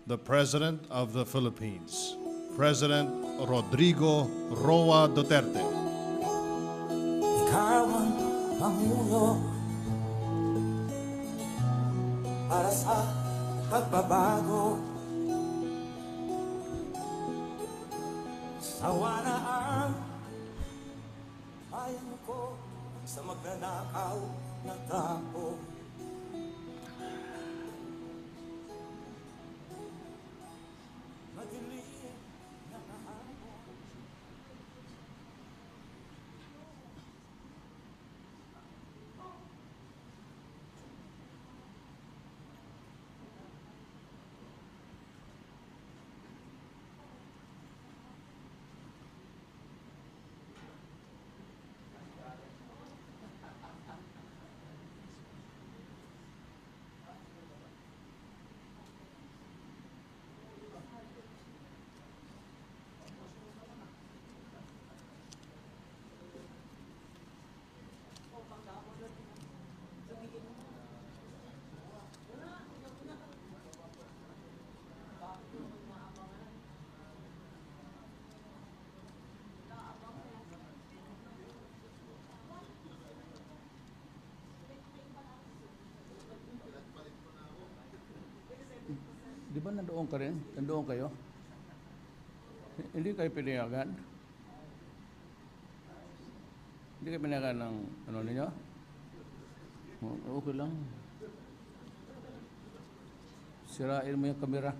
the President of the Philippines, President Rodrigo Roa Duterte. Ikaw ang Pangulo para sa pagbabago. Sawa na ang bayan ko sa magnanakaw na tao. Madilim na kahapon. Di ba nandoon ka rin? Nandoon kayo? Hindi kayo pinayagan? Hindi kayo pinayagan ng ano ninyo? Okay lang. Sirain mo yung kamera.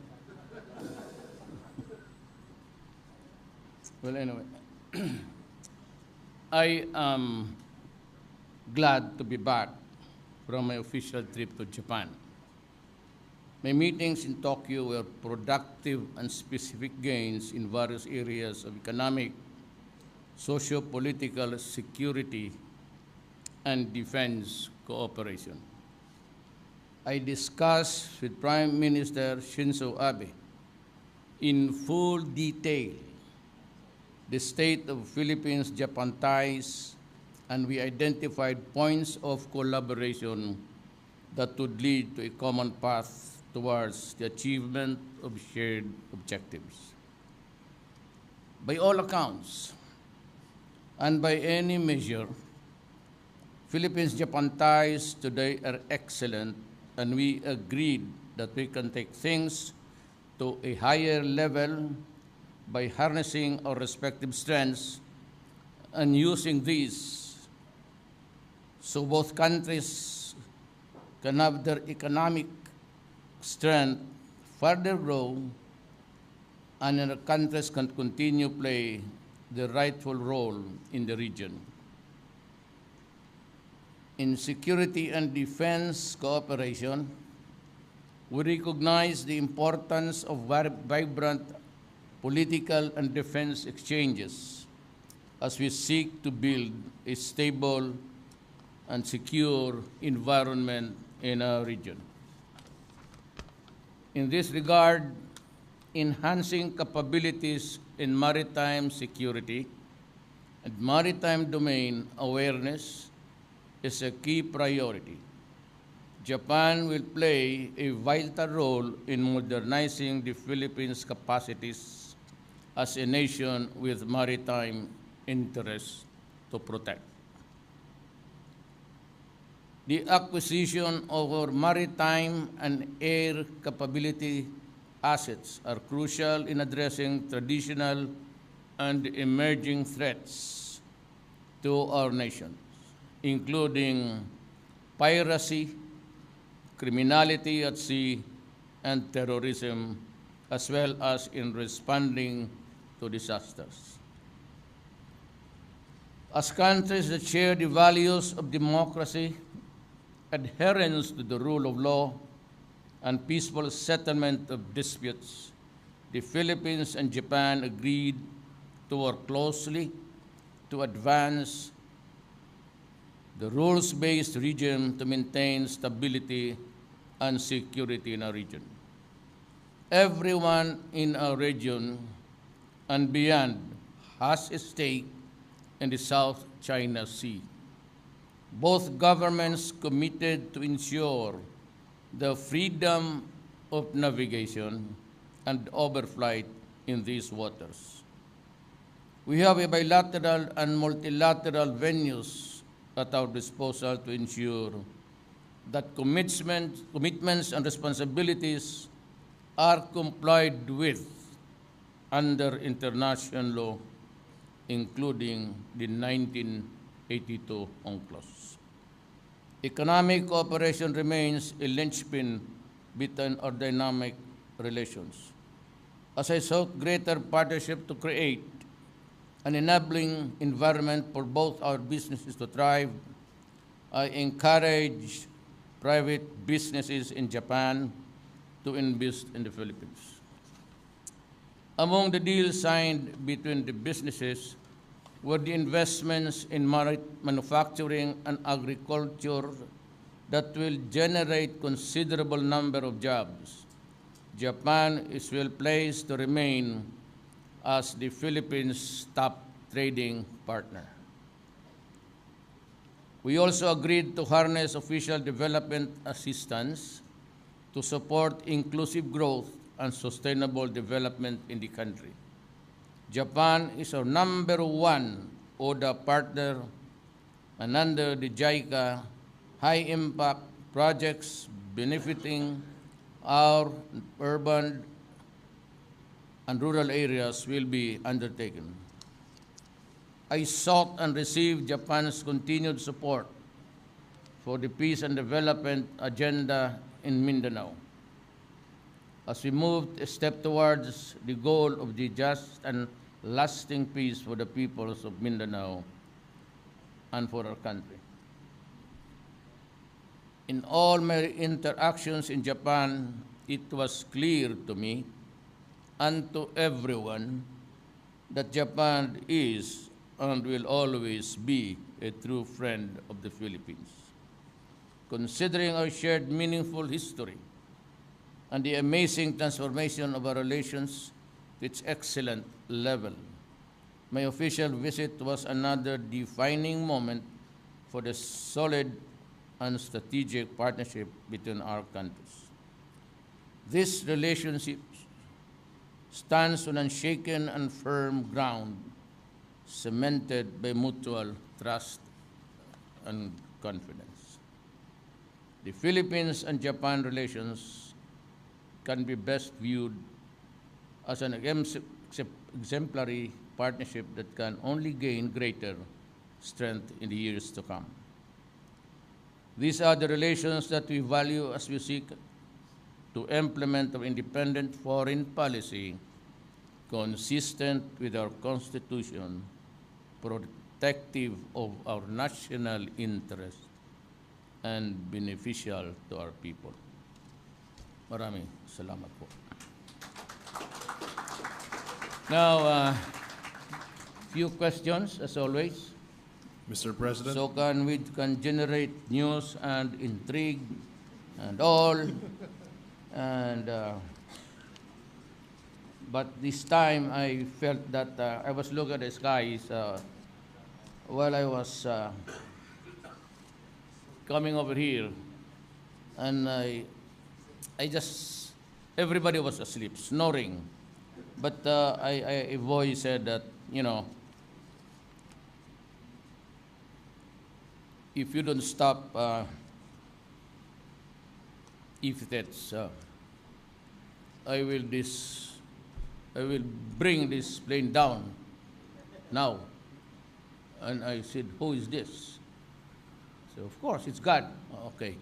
Well, anyway. I am glad to be back from my official trip to Japan. My meetings in Tokyo were productive and specific gains in various areas of economic, socio-political, security, and defense cooperation. I discussed with Prime Minister Shinzo Abe in full detail the state of Philippines-Japan ties, and we identified points of collaboration that would lead to a common path towards the achievement of shared objectives. By all accounts, and by any measure, Philippines-Japan ties today are excellent, and we agreed that we can take things to a higher level by harnessing our respective strengths and using these so both countries can have their economic strength further grow, and our countries can continue play the rightful role in the region. In security and defense cooperation, we recognize the importance of vibrant political and defense exchanges as we seek to build a stable and secure environment in our region. In this regard, enhancing capabilities in maritime security and maritime domain awareness is a key priority. Japan will play a vital role in modernizing the Philippines' capacities as a nation with maritime interests to protect. The acquisition of our maritime and air capability assets are crucial in addressing traditional and emerging threats to our nation, including piracy, criminality at sea, and terrorism, as well as in responding to disasters. As countries that share the values of democracy, adherence to the rule of law, and peaceful settlement of disputes, the Philippines and Japan agreed to work closely to advance the rules-based regime to maintain stability and security in our region. Everyone in our region and beyond has a stake in the South China Sea. Both governments committed to ensure the freedom of navigation and overflight in these waters. We have a bilateral and multilateral venues at our disposal to ensure that commitments and responsibilities are complied with under international law, including the 1982 UNCLOS. Economic cooperation remains a linchpin between our dynamic relations. As I sought greater partnership to create an enabling environment for both our businesses to thrive, I encourage private businesses in Japan to invest in the Philippines. Among the deals signed between the businesses were the investments in manufacturing and agriculture that will generate considerable number of jobs. Japan is well placed to remain as the Philippines' top trading partner. We also agreed to harness official development assistance to support inclusive growth and sustainable development in the country. Japan is our #1 ODA partner, and under the JICA, high-impact projects benefiting our urban and rural areas will be undertaken. I sought and received Japan's continued support for the peace and development agenda in Mindanao, as we moved a step towards the goal of the just and lasting peace for the peoples of Mindanao and for our country. In all my interactions in Japan, it was clear to me and to everyone that Japan is and will always be a true friend of the Philippines. Considering our shared meaningful history and the amazing transformation of our relations to its excellent level, my official visit was another defining moment for the solid and strategic partnership between our countries. This relationship stands on unshaken and firm ground, cemented by mutual trust and confidence. The Philippines and Japan relations can be best viewed as an exemplary partnership that can only gain greater strength in the years to come. These are the relations that we value as we seek to implement our independent foreign policy consistent with our Constitution, protective of our national interest, and beneficial to our people. Maraming salamat po. Now, few questions, as always. Mr. President. So we can generate news and intrigue and all. And but this time I felt that I was looking at the skies while I was coming over here, and I just, everybody was asleep, snoring. But a voice said that, you know, if you don't stop, if that's, I will bring this plane down now. And I said, who is this? So of course it's God. Okay.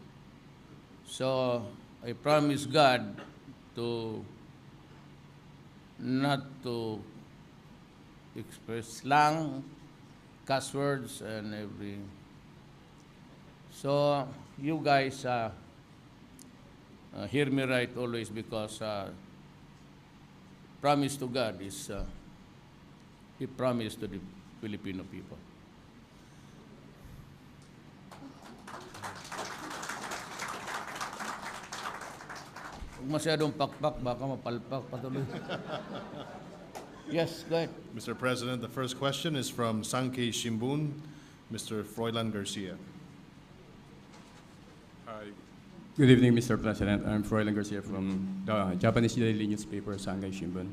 So I promised God to not to express slang, cuss words, and every. So you guys hear me right always, because promise to God is He promised to the Filipino people. Huwag masyadong pakpak, baka mapalpak patuloy. Yes, go ahead. Mr. President, the first question is from Sankei Shimbun, Mr. Froilan Garcia. Hi. Good evening, Mr. President. I'm Froilan Garcia from the Japanese daily newspaper, Shanghai Shimbun.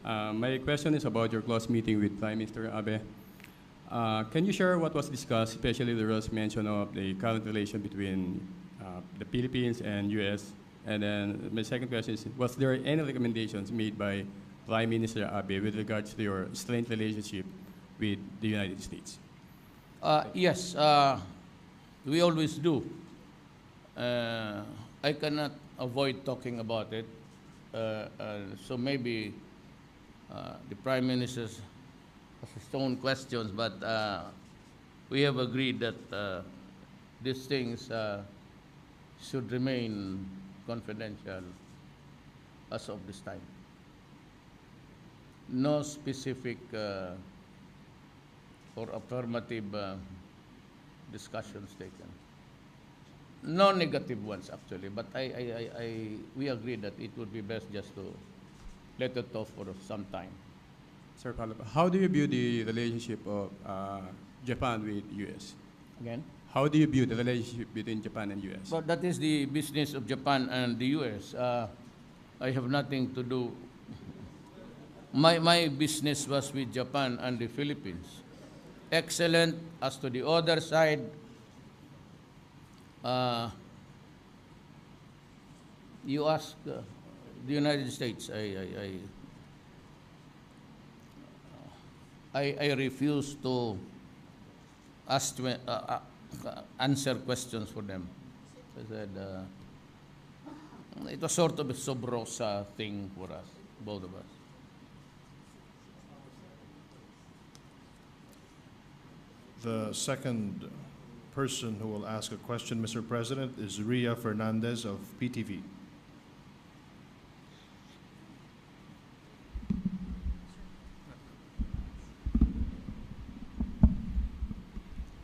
My question is about your close meeting with Prime Minister Abe. Can you share what was discussed, especially the Ross mention of the current relation between the Philippines and U.S.? And then my second question is, was there any recommendations made by Prime Minister Abe with regards to your strained relationship with the United States? Yes, we always do. I cannot avoid talking about it. So maybe the Prime Minister has his own questions, but we have agreed that these things should remain confidential as of this time. No specific or affirmative discussions taken. No negative ones, actually, but we agreed that it would be best just to let it off for some time. Sir, how do you view the relationship of Japan with U.S.? Again? How do you view the relationship between Japan and U.S.? But that is the business of Japan and the U.S. I have nothing to do. My business was with Japan and the Philippines. Excellent. As to the other side, you ask the United States. I refuse to ask answer questions for them. I said it was sort of a sub rosa thing for us, both of us. The second person who will ask a question, Mr. President, is Ria Fernandez of PTV.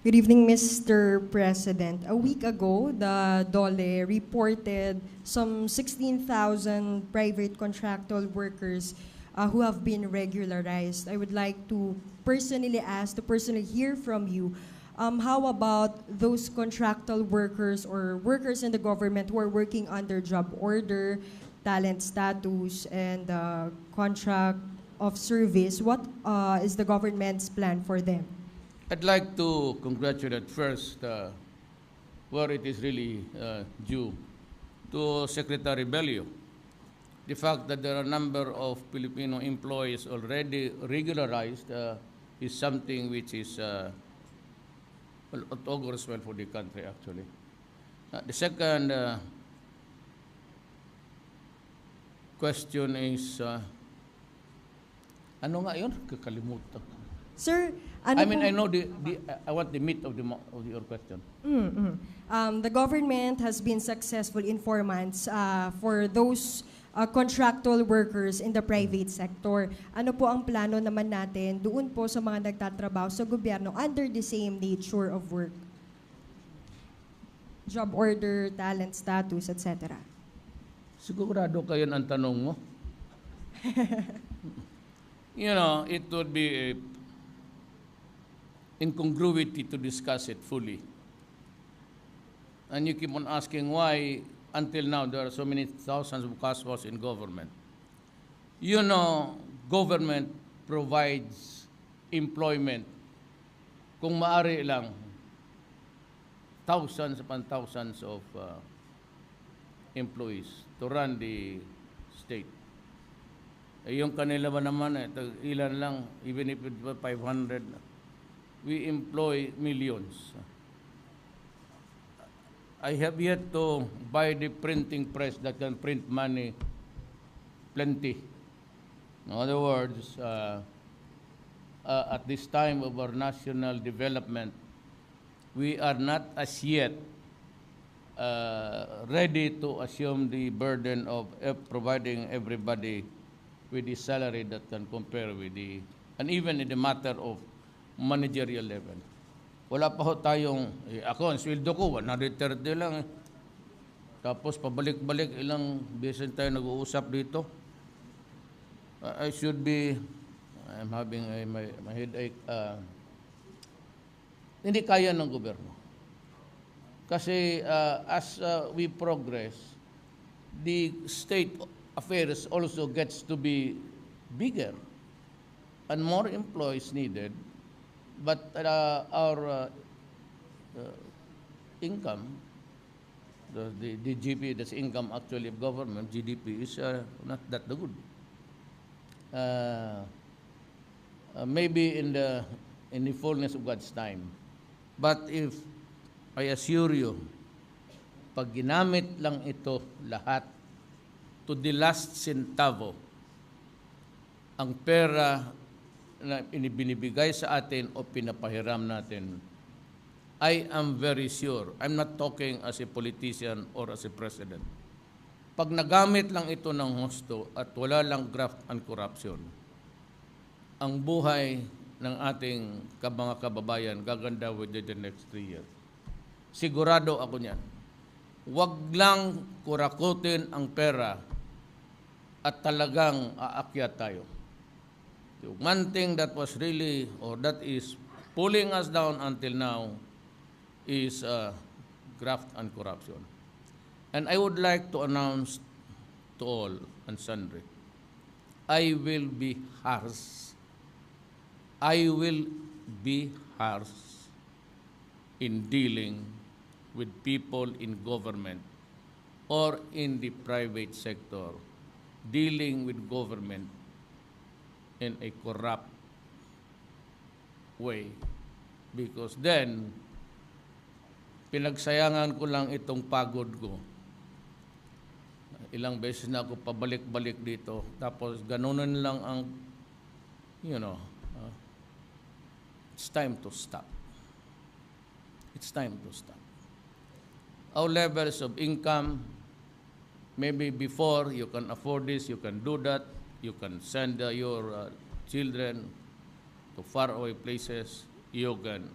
Good evening, Mr. President. A week ago, the DOLE reported some 16,000 private contractual workers who have been regularized. I would like to personally hear from you, how about those contractual workers or workers in the government who are working under job order, talent status, and contract of service? What is the government's plan for them? I'd like to congratulate first where it is really due to Secretary Bello. The fact that there are a number of Filipino employees already regularized is something which is well, it augurs well for the country, actually. The second question is, ano nga yun? Kakalimutan. Sir, ano I know I want the meat of your question. The government has been successful in 4 months for those contractual workers in the private sector. Ano po ang plano naman natin doon po sa mga nagtatrabaho sa gobyerno under the same nature of work? Job order, talent status, etc. Sigurado kayo ang tanong mo? You know, it would be incongruity to discuss it fully. And you keep on asking why, until now, there are so many thousands of casuals in government. You know, government provides employment. Kung maaari lang, thousands upon thousands of employees to run the state. Eh, yung kanila ba naman, ilan lang, even if it were 500, we employ millions. I have yet to buy the printing press that can print money plenty. In other words, at this time of our national development, we are not as yet ready to assume the burden of providing everybody with the salary that can compare with and even in the matter of managerial level. Wala pa ho tayong, ako, ang sweldo ko, 130 lang. Tapos pabalik-balik, ilang beses tayo nag-uusap dito. I'm having my headache. Hindi kaya ng gobyerno. Kasi as we progress, the state affairs also gets to be bigger and more employees needed, but our income, the GP, that's income actually of government, GDP, is not that good. Maybe in the fullness of God's time. But if I assure you, pag ginamit lang ito lahat to the last centavo, ang pera na binibigay sa atin o pinapahiram natin, I am very sure, I'm not talking as a politician or as a president, pag nagamit lang ito ng husto at wala lang graft and corruption, ang buhay ng ating mga kababayan gaganda within the next 3 years. Sigurado ako niyan. Huwag lang kurakutin ang pera at talagang aakyat tayo. The one thing that was really, or that is pulling us down until now, is graft and corruption. And I would like to announce to all and sundry, I will be harsh. I will be harsh in dealing with people in government or in the private sector, dealing with government in a corrupt way. Because then, pinagsayangan ko lang itong pagod ko. Ilang beses na ako pabalik-balik dito, tapos ganunan lang ang, it's time to stop. It's time to stop. Our levels of income, maybe before you can afford this, you can do that, you can send your children to faraway places, you can,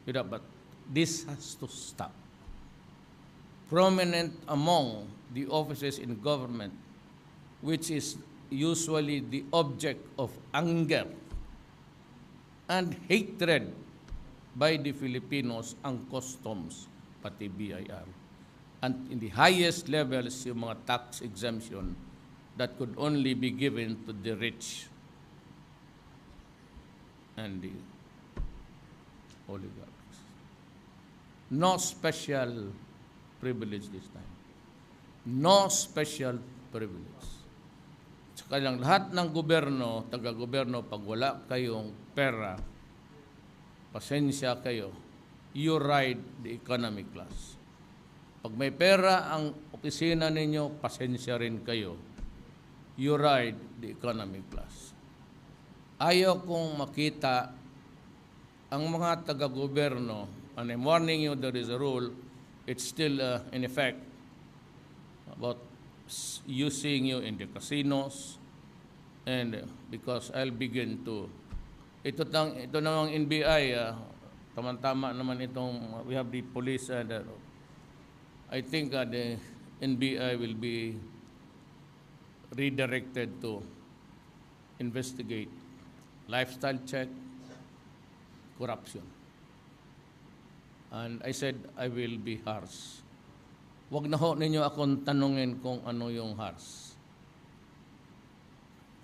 but this has to stop. Prominent among the offices in government, which is usually the object of anger and hatred by the Filipinos, ang customs, pati BIR. And in the highest levels, yung mga tax exemption that could only be given to the rich and the oligarchs. No special privilege this time. No special privilege. Saka lang lahat ng gobyerno, taga-gobyerno, pag wala kayong pera, pasensya kayo, you ride the economic class. Pag may pera ang opisina ninyo, pasensya rin kayo, you ride the economic class. Ayaw kong makita ang mga taga-gobyerno, and I'm warning you, there is a rule, it's still in effect, about using you in the casinos, and because I'll begin to, ito namang NBI, tama-tama naman itong, we have the police, and I think the NBI will be redirected to investigate lifestyle check, corruption. And I said, I will be harsh. Huwag na ho ninyo akong tanungin kung ano yung harsh.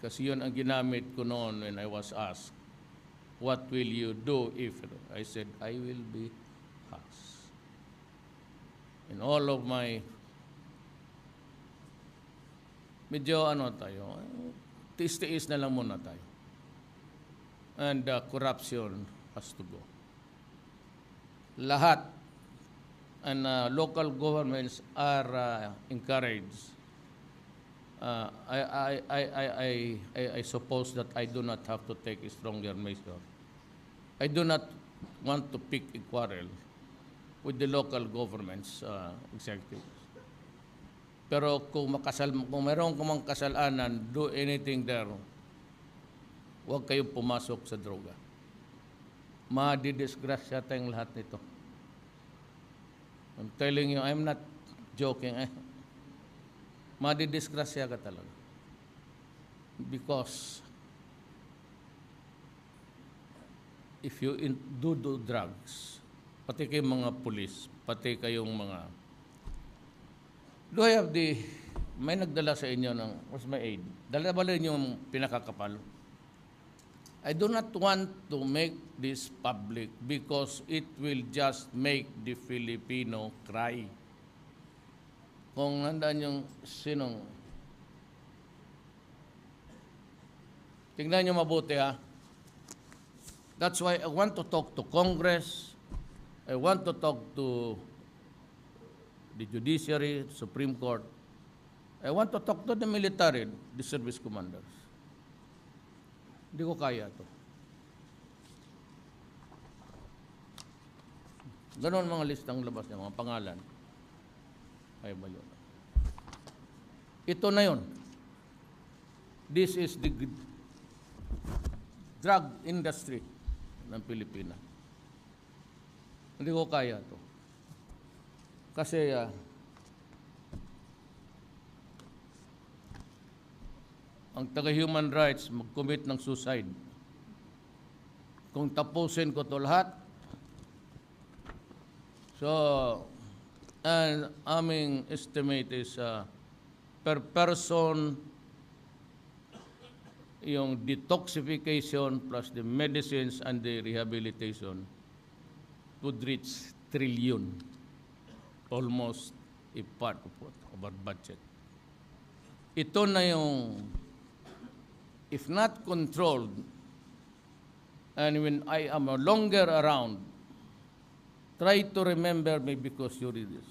Kasi yun ang ginamit ko noon when I was asked, what will you do if? I said, I will be harsh. In all of my, medyo tayo, tiis-tiis na lang muna tayo. And corruption has to go. Lahat and local governments are encouraged. I suppose that I do not have to take a stronger measure. I do not want to pick a quarrel with the local governments executives. Pero kung mayroon kumang kasalanan, do anything there, huwag kayong pumasok sa droga. Madidisgrasya tayong lahat nito. I'm telling you, I'm not joking. Madidisgrasya ka talaga. Because if you do drugs, pati kayong mga pulis, pati kayong mga... Do I have the... May nagdala sa inyo ng... What's my aid? Dala ba rin yung pinakakapal? I do not want to make this public because it will just make the Filipino cry. Kung nandaan yung sinong... Tingnan nyo mabuti ha. That's why I want to talk to Congress. I want to talk to the Judiciary, Supreme Court. I want to talk to the military, the service commanders. Hindi ko kaya to. Ganon mga listang labas niya, mga pangalan. Ay ba yun? Ito na yun. This is the drug industry ng Pilipinas. Hindi ko kaya to. Kasi ang taga-human rights mag-commit ng suicide. Kung tapusin ko to lahat, so, and aming estimate is per person, yung detoxification plus the medicines and the rehabilitation would reach trillion. Almost a part of our budget. Ito na yung, if not controlled, and when I am no longer around, try to remember me because you read this.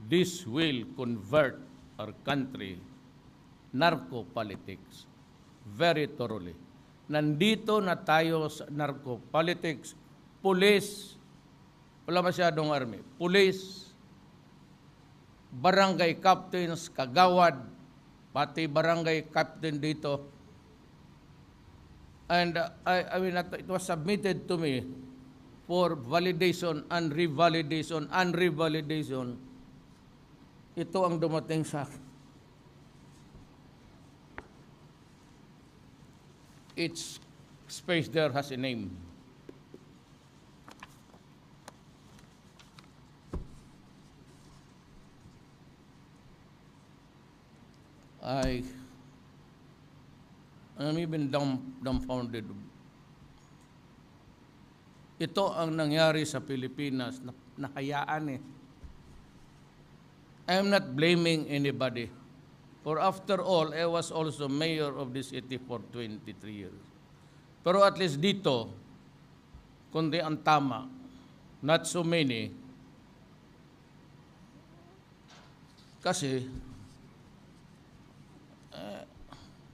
This will convert our country narco-politics very thoroughly. Nandito na tayo sa narco-politics, police, wala masyadong army, police, barangay captains, kagawad, pati barangay captain dito. And I mean, it was submitted to me for validation and revalidation and revalidation. Ito ang dumating sa akin. Each space there has a name. I'm even dumbfounded. Ito ang nangyari sa Pilipinas, nahayaan eh. I am not blaming anybody. For after all, I was also mayor of this city for 23 years. Pero at least dito, kundi ang tama, not so many, kasi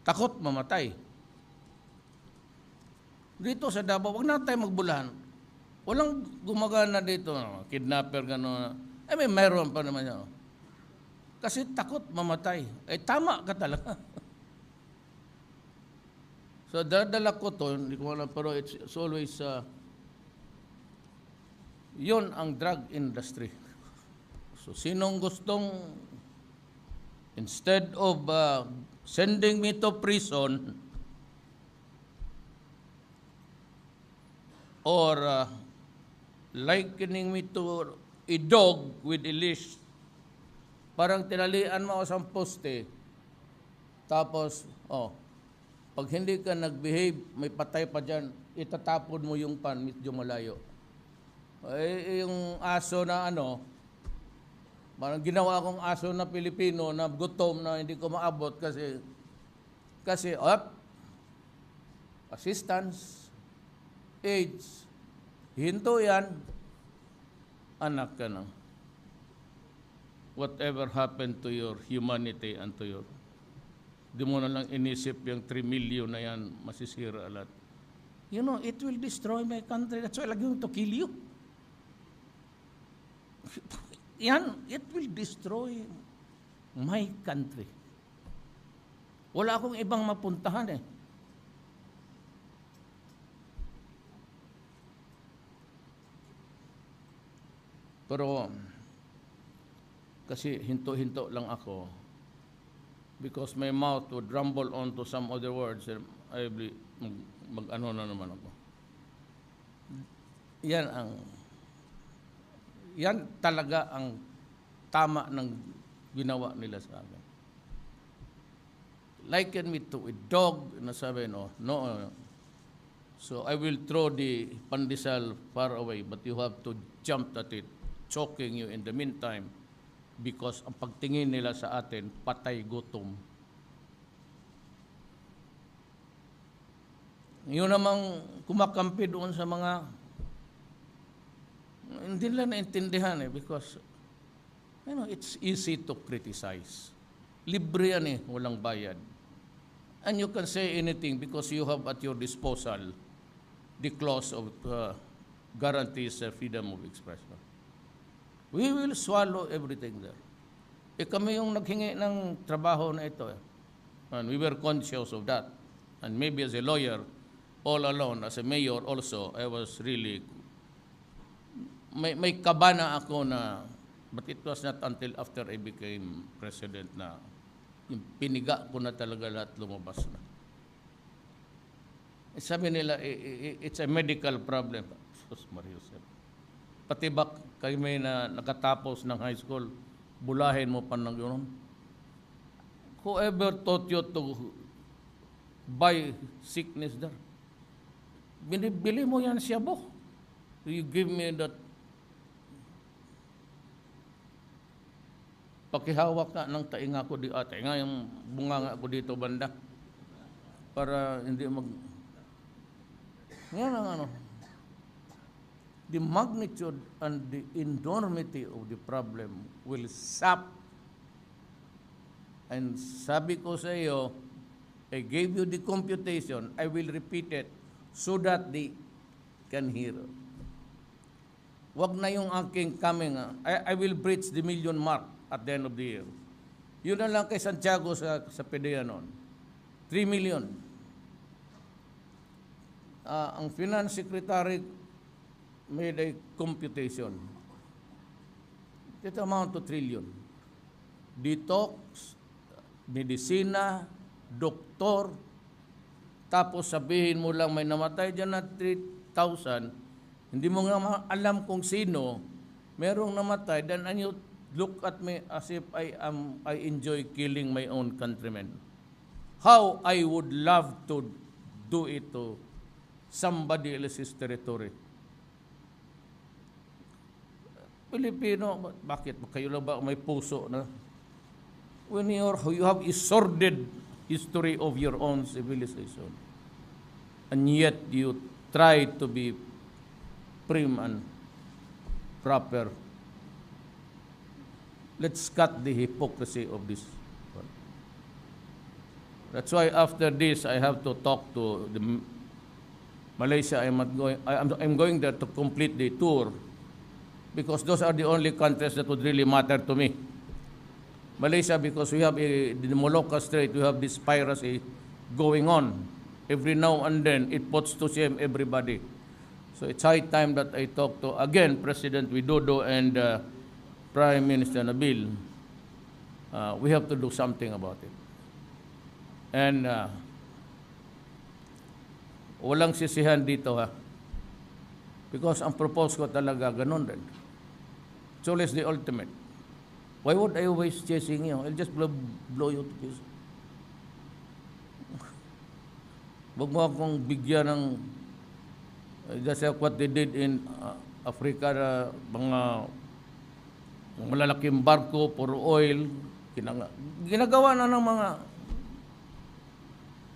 takot mamatay. Dito sa Davao, wag na tayo magbulahan. Walang gumagana dito, kidnapper, gano'n. May mayroon pa naman yan. Kasi takot mamatay. Tama ka talaga. So, dadala ko to, hindi ko alam, pero it's always, yun ang drug industry. So, sinong gustong, instead of sending me to prison, or likening me to a dog with a leash, parang tinalian mo ako sa poste, tapos, pag hindi ka nag-behave, may patay pa dyan, itatapon mo yung pan, medyo malayo. Yung aso na parang ginawa akong aso na Pilipino na gutom na hindi ko maabot kasi assistance, AIDS, hinto yan, anak ka na. Whatever happened to your humanity and to your... Di mo na lang inisip yung 3 million na yan, masisira alat. You know, it will destroy my country. That's why lagyan to kill you. Yan, it will destroy my country. Wala akong ibang mapuntahan eh. Pero, kasi hinto-hinto lang ako because my mouth would rumble on to some other words and I mag-ano na naman ako. Yan ang Yan talaga ang tama ng ginawa nila sa akin. Liken me to a dog, nasabi, no. So I will throw the pandesal far away, but you have to jump at it, choking you in the meantime, because ang pagtingin nila sa atin, patay gutom. Yun namang kumakampi doon sa mga, hindi nila naintindihan because, it's easy to criticize. Libre yan walang bayad. And you can say anything because you have at your disposal the clause of guarantees freedom of expression. We will swallow everything there. Kami yung naghingi ng trabaho na ito. And we were conscious of that. And maybe as a lawyer, all alone, as a mayor also, I was really, may kabana ako na, but it was not until after I became president na yung piniga ko na talaga lahat lumabas na. Sabi nila, it's a medical problem. Sus Marius. Pati ba kayo may nakatapos ng high school, bulahin mo pa ng gano'n? Whoever taught you to buy sickness there? Binibili mo yan siya bo. You give me that. Pakihawak ka ng tainga ko di tainga yung bunga ko dito banda para hindi yan ang the magnitude and the enormity of the problem will sap. And sabi ko sa iyo, I gave you the computation, I will repeat it so that they can hear. Wag na yung aking coming, I will breach the million mark at the end of the year. Yun na lang kay Santiago sa PDEA noon. 3 million. Ang Finance Secretary made a computation. It amount to trillion. Detox, medisina, doktor, tapos sabihin mo lang may namatay dyan na 3,000, hindi mo nga alam kung sino, merong namatay, then and you look at me as if I enjoy killing my own countrymen. How I would love to do it to somebody else's territory. Pilipino, bakit? Kayo lang ba may puso na? When you have a sordid history of your own civilization, and yet you try to be prim and proper. Let's cut the hypocrisy of this. That's why after this, I have to talk to Malaysia. I'm going there to complete the tour because those are the only countries that would really matter to me. Malaysia, because we have the Malacca Strait, we have this piracy going on. Every now and then, it puts to shame everybody. So it's high time that I talk to, again, President Widodo and Prime Minister Nabil. We have to do something about it. And walang sisihan dito because ang propose ko talaga ganun din. It's always the ultimate. Why would I always chasing you? I'll just blow you to pieces. Huwag mo akong bigyan ng just like what they did in Africa, mga malalaking barko, puro oil, ginagawa na ng mga.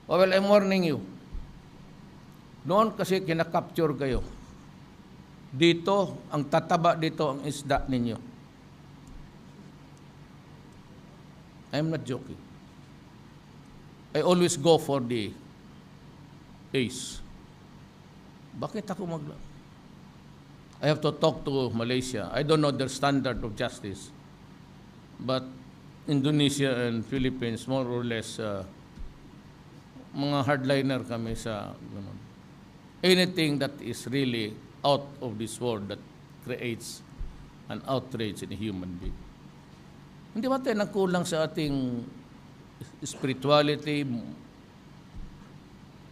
Well, I'm warning you. Noon kasi kinakapture kayo. Dito, ang tataba dito ang isda ninyo. I'm not joking. I always go for the ace. Bakit ako I have to talk to Malaysia. I don't know their standard of justice. But Indonesia and Philippines, more or less, mga hardliner kami sa ganun. Anything that is really out of this world that creates an outrage in a human being. Hindi ba tayo nagkulang sa ating spirituality,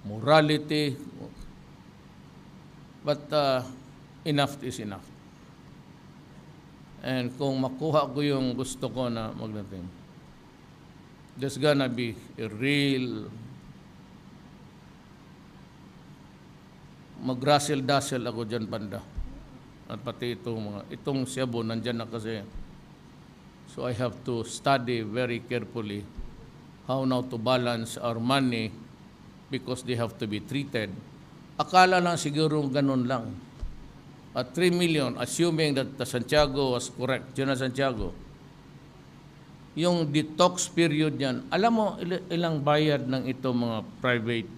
morality? But enough is enough. And kung makuha ko yung gusto ko na magdating, there's gonna be a real mag-russel-dassel ako dyan banda. At pati itong Cebu, nandyan na kasi. So I have to study very carefully how now to balance our money because they have to be treated. Akala lang siguro ganun lang. At 3 million, assuming that the Santiago was correct, yun na Santiago, yung detox period yan, alam mo ilang bayad ng ito mga private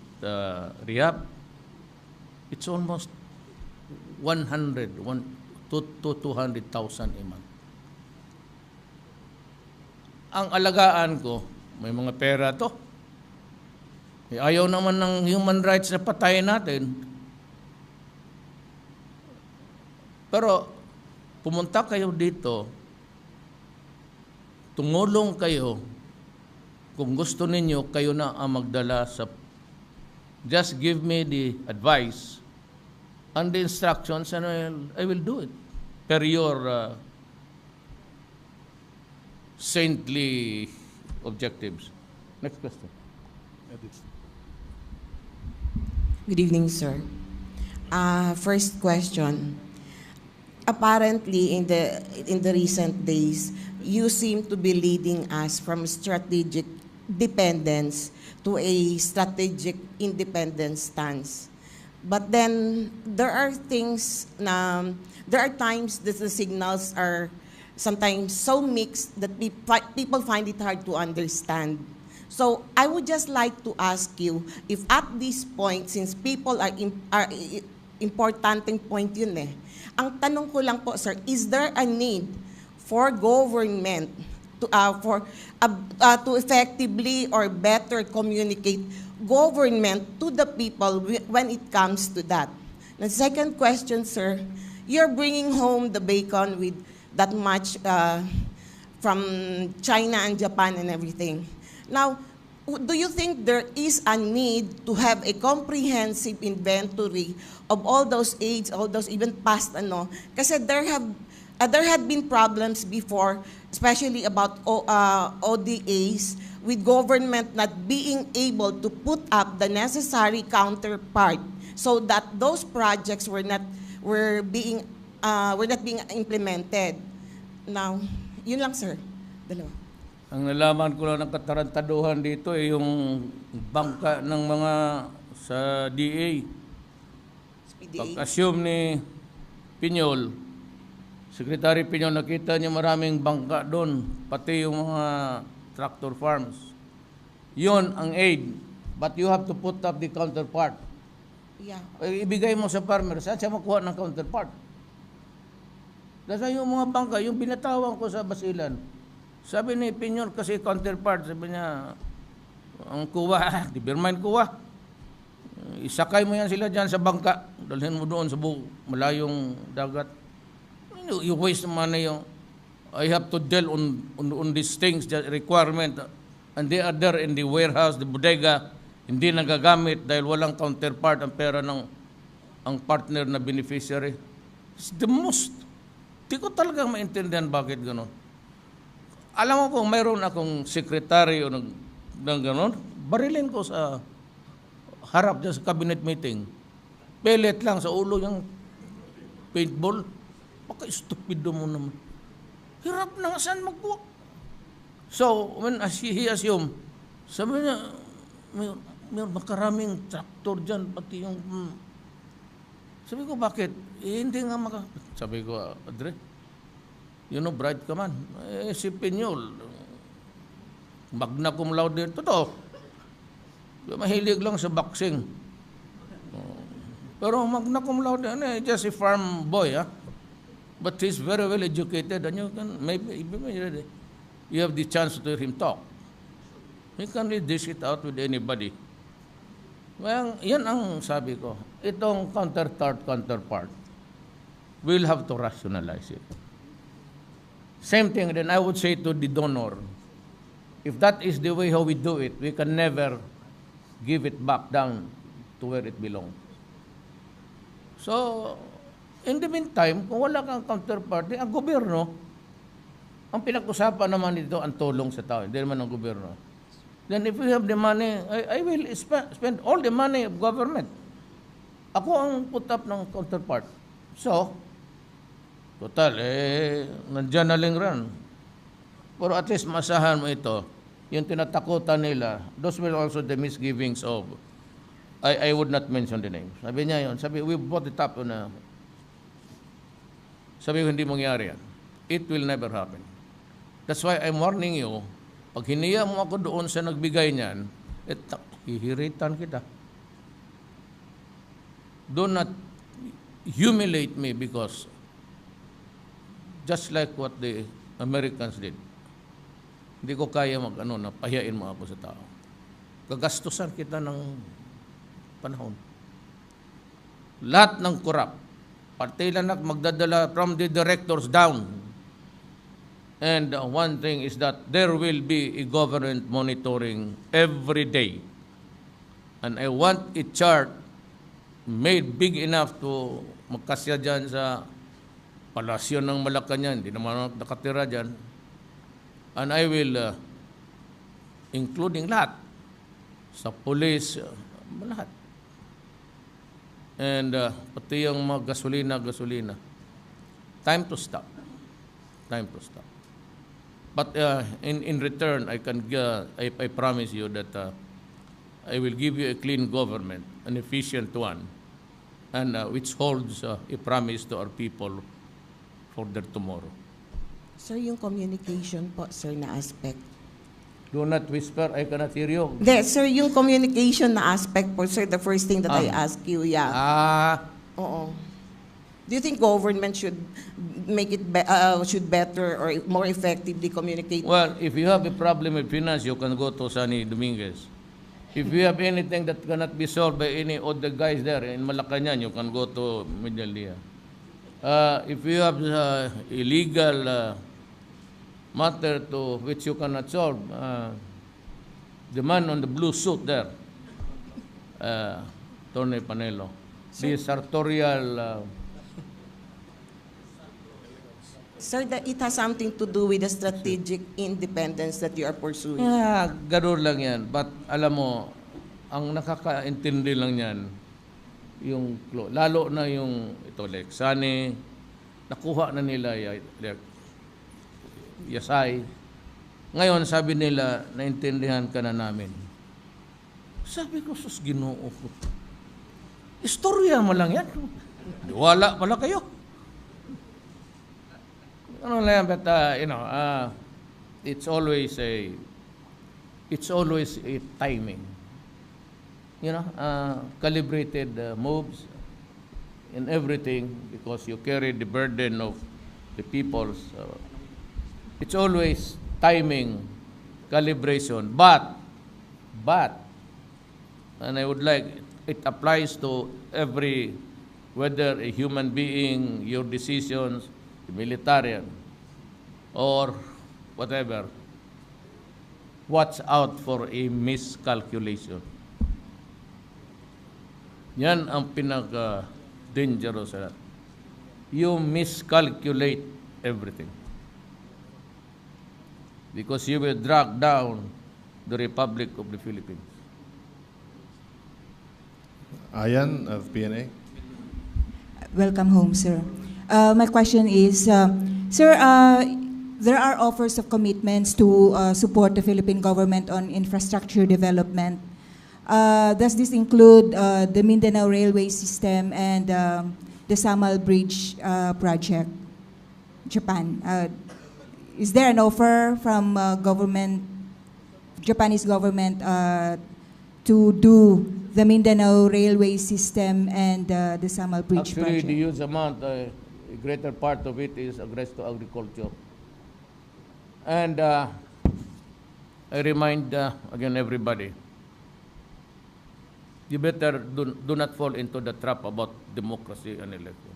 rehab? It's almost 100 to 200,000 a month. Ang alagaan ko, may mga pera to. Ayaw naman ng human rights na patayin natin. Pero pumunta kayo dito, tumulong kayo, kung gusto ninyo, kayo na ang magdala sa, just give me the advice and the instructions and I will do it per your saintly objectives. Next question. Good evening, sir. First question. Apparently, in the recent days, you seem to be leading us from strategic dependence to a strategic independence stance. But then there are times that the signals are sometimes so mixed that people find it hard to understand. So I would just like to ask you if at this point, since people are importanteng point yun eh, ang tanong ko lang po, sir, is there a need for government to effectively or better communicate government to the people when it comes to that? The second question, sir, you're bringing home the bacon with that much from China and Japan and everything. Now, do you think there is a need to have a comprehensive inventory of all those aids, all those even past ano? Kasi there had been problems before, especially about ODAs, with government not being able to put up the necessary counterpart so that those projects were not being implemented. Now, yun lang, sir. Dalawa. Ang nalaman ko lang ng katarantaduhan dito ay yung bangka ng mga sa DA. Pag-assume ni Piñol, Secretary Piñol, nakita niya maraming bangka doon, pati yung mga tractor farms. Yun ang aid, but you have to put up the counterpart. Yeah. Ibigay mo sa farmer, saan siya makuha ng counterpart? Dahil yung mga bangka, yung binatawan ko sa Basilan, sabi ni Piñol kasi counterpart, sabi niya, ang kuwa, di birmain kuwa. Isakay mo yan sila dyan sa bangka, dalhin mo doon sa malayong dagat. You waste money yung, I have to deal on these things, the requirement, and they are there in the warehouse, the bodega, hindi nagagamit dahil walang counterpart ang pera ng ang partner na beneficiary. It's the most. Di ko talagang maintindihan bakit gano'n. Alam mo kung mayroon akong sekretary o ng gano'n, barilin ko sa harap dyan sa cabinet meeting. Pellet lang sa ulo yung paintball. Paka-stupido mo naman. Hirap na nga saan magbuwak. So, when he assumed, sabi niya, may makaraming traktor dyan, pati yung... Sabi ko, bakit? Hindi nga Sabi ko, Adre, you know, bright ka man. Si Piñol, magna cum laude, totoo. Mahilig lang sa boxing. Pero magna cum laude, just a farm boy, ha? But he's very well educated, and you can, maybe you have the chance to hear him talk. He can really dish it out with anybody. Well, yan ang sabi ko. Itong counterpart, we'll have to rationalize it. Same thing, then I would say to the donor, if that is the way how we do it, we can never give it back down to where it belongs. So, in the meantime, kung wala kang counterparty, ang gobyerno, Ang pinag-usapan naman dito ang tulong sa tao, hindi naman ng gobyerno. Then if we have the money, I will spend all the money of government. Ako ang put up ng counterpart. So, total, nandyan na lang rin. Pero at least masahan mo ito, yung tinatakutan nila, those were also the misgivings of, I would not mention the names. Sabi niya yun, sabi, we brought it up na, sabi ko, hindi mangyari yan. It will never happen. That's why I'm warning you, pag hiniya mo ako doon sa nagbigay niyan, hihiritan kita. Do not humiliate me because just like what the Americans did, hindi ko kaya pahiyain mo ako sa tao. Gagastusan kita ng panahon. Lahat ng corrupt, pati lang magdadala from the directors down. And one thing is that there will be a government monitoring every day. And I want a chart made big enough to magkasya dyan sa palasyo ng Malacanang. Hindi naman nakatira dyan. And I will, including lahat, sa police, lahat. And pati yung mga gasolina. Time to stop. Time to stop. But in return, I promise you that I will give you a clean government, an efficient one, and which holds a promise to our people for their tomorrow. Sir, yung communication po, sir, na aspect. Do not whisper, I cannot hear you. Sir, yung communication na aspect po, sir, the first thing that I ask you, Oo. Do you think government should make it should better or more effectively communicate? Well, if you have a problem with finance, you can go to Sunny Dominguez. If you have anything that cannot be solved by any of the guys there in Malacanang, you can go to Medialia. If you have illegal matter to which you cannot solve, the man on the blue suit there, Tony Panelo, the sartorial... Sir, that it has something to do with the strategic independence that you are pursuing. Ganun lang yan. But alam mo, ang nakakaintindi lang yan, yung, lalo na yung ito, Lexani, nakuha na nila Yasay. Ngayon, sabi nila, naintindihan ka na namin. Sabi ko, sus, Ginoo ko. Istorya mo lang yan. Wala pala kayo. But it's always a timing. Calibrated moves in everything because you carry the burden of the peoples. It's always timing, calibration. But, and I would like, it applies to every, whether a human being, your decisions, militarian, or whatever, watch out for a miscalculation. Yan ang pinaka-dangerous. You miscalculate everything. Because you will drag down the Republic of the Philippines. Ayan of PNA. Welcome home, sir. My question is, sir, there are offers of commitments to support the Philippine government on infrastructure development. Does this include the Mindanao Railway System and the Samal Bridge project, Japan? Is there an offer from Japanese government to do the Mindanao Railway System and the Samal Bridge Actually, project? the huge amount, a greater part of it is addressed to agriculture. And I remind again everybody, you better do not fall into the trap about democracy and election.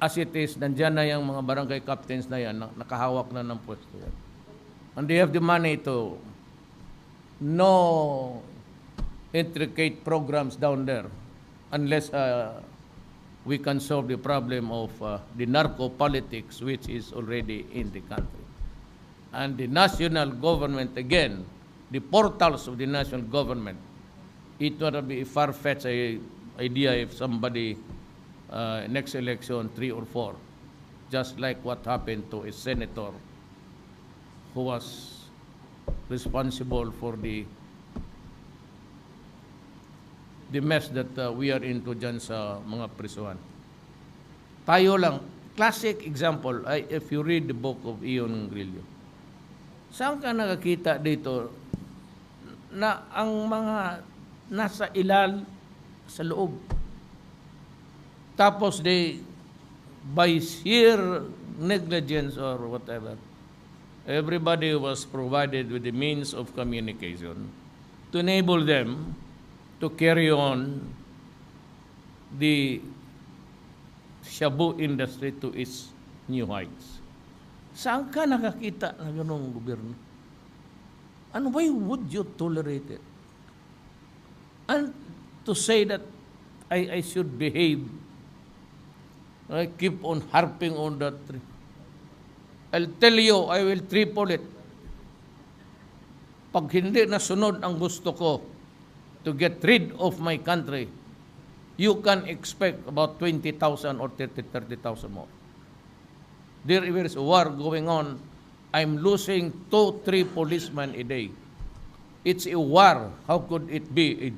As it is, nandyan na yung mga barangay captains na yan, nakahawak na ng pwesto yan. And they have the money to no intricate programs down there unless we can solve the problem of the narco politics which is already in the country. And the national government, again, the portals of the national government, it would be a far-fetched idea if somebody, next election, 3 or 4, just like what happened to a senator who was responsible for the mess that we are into dyan sa mga prisuhan. Tayo lang, classic example, if you read the book of Ion Grillo, saan ka nakakita dito na ang mga nasa ilal sa loob? Tapos by sheer negligence or whatever, everybody was provided with the means of communication to enable them to carry on the shabu industry to its new heights. Saan ka nakakita na ganong gobyerno? And why would you tolerate it? And to say that I should behave, I keep on harping on that. I'll tell you, I will triple it. Pag hindi nasunod ang gusto ko to get rid of my country, you can expect about 20,000 or 30,000 more. There is a war going on. I'm losing 2-3 policemen a day. It's a war. How could it be a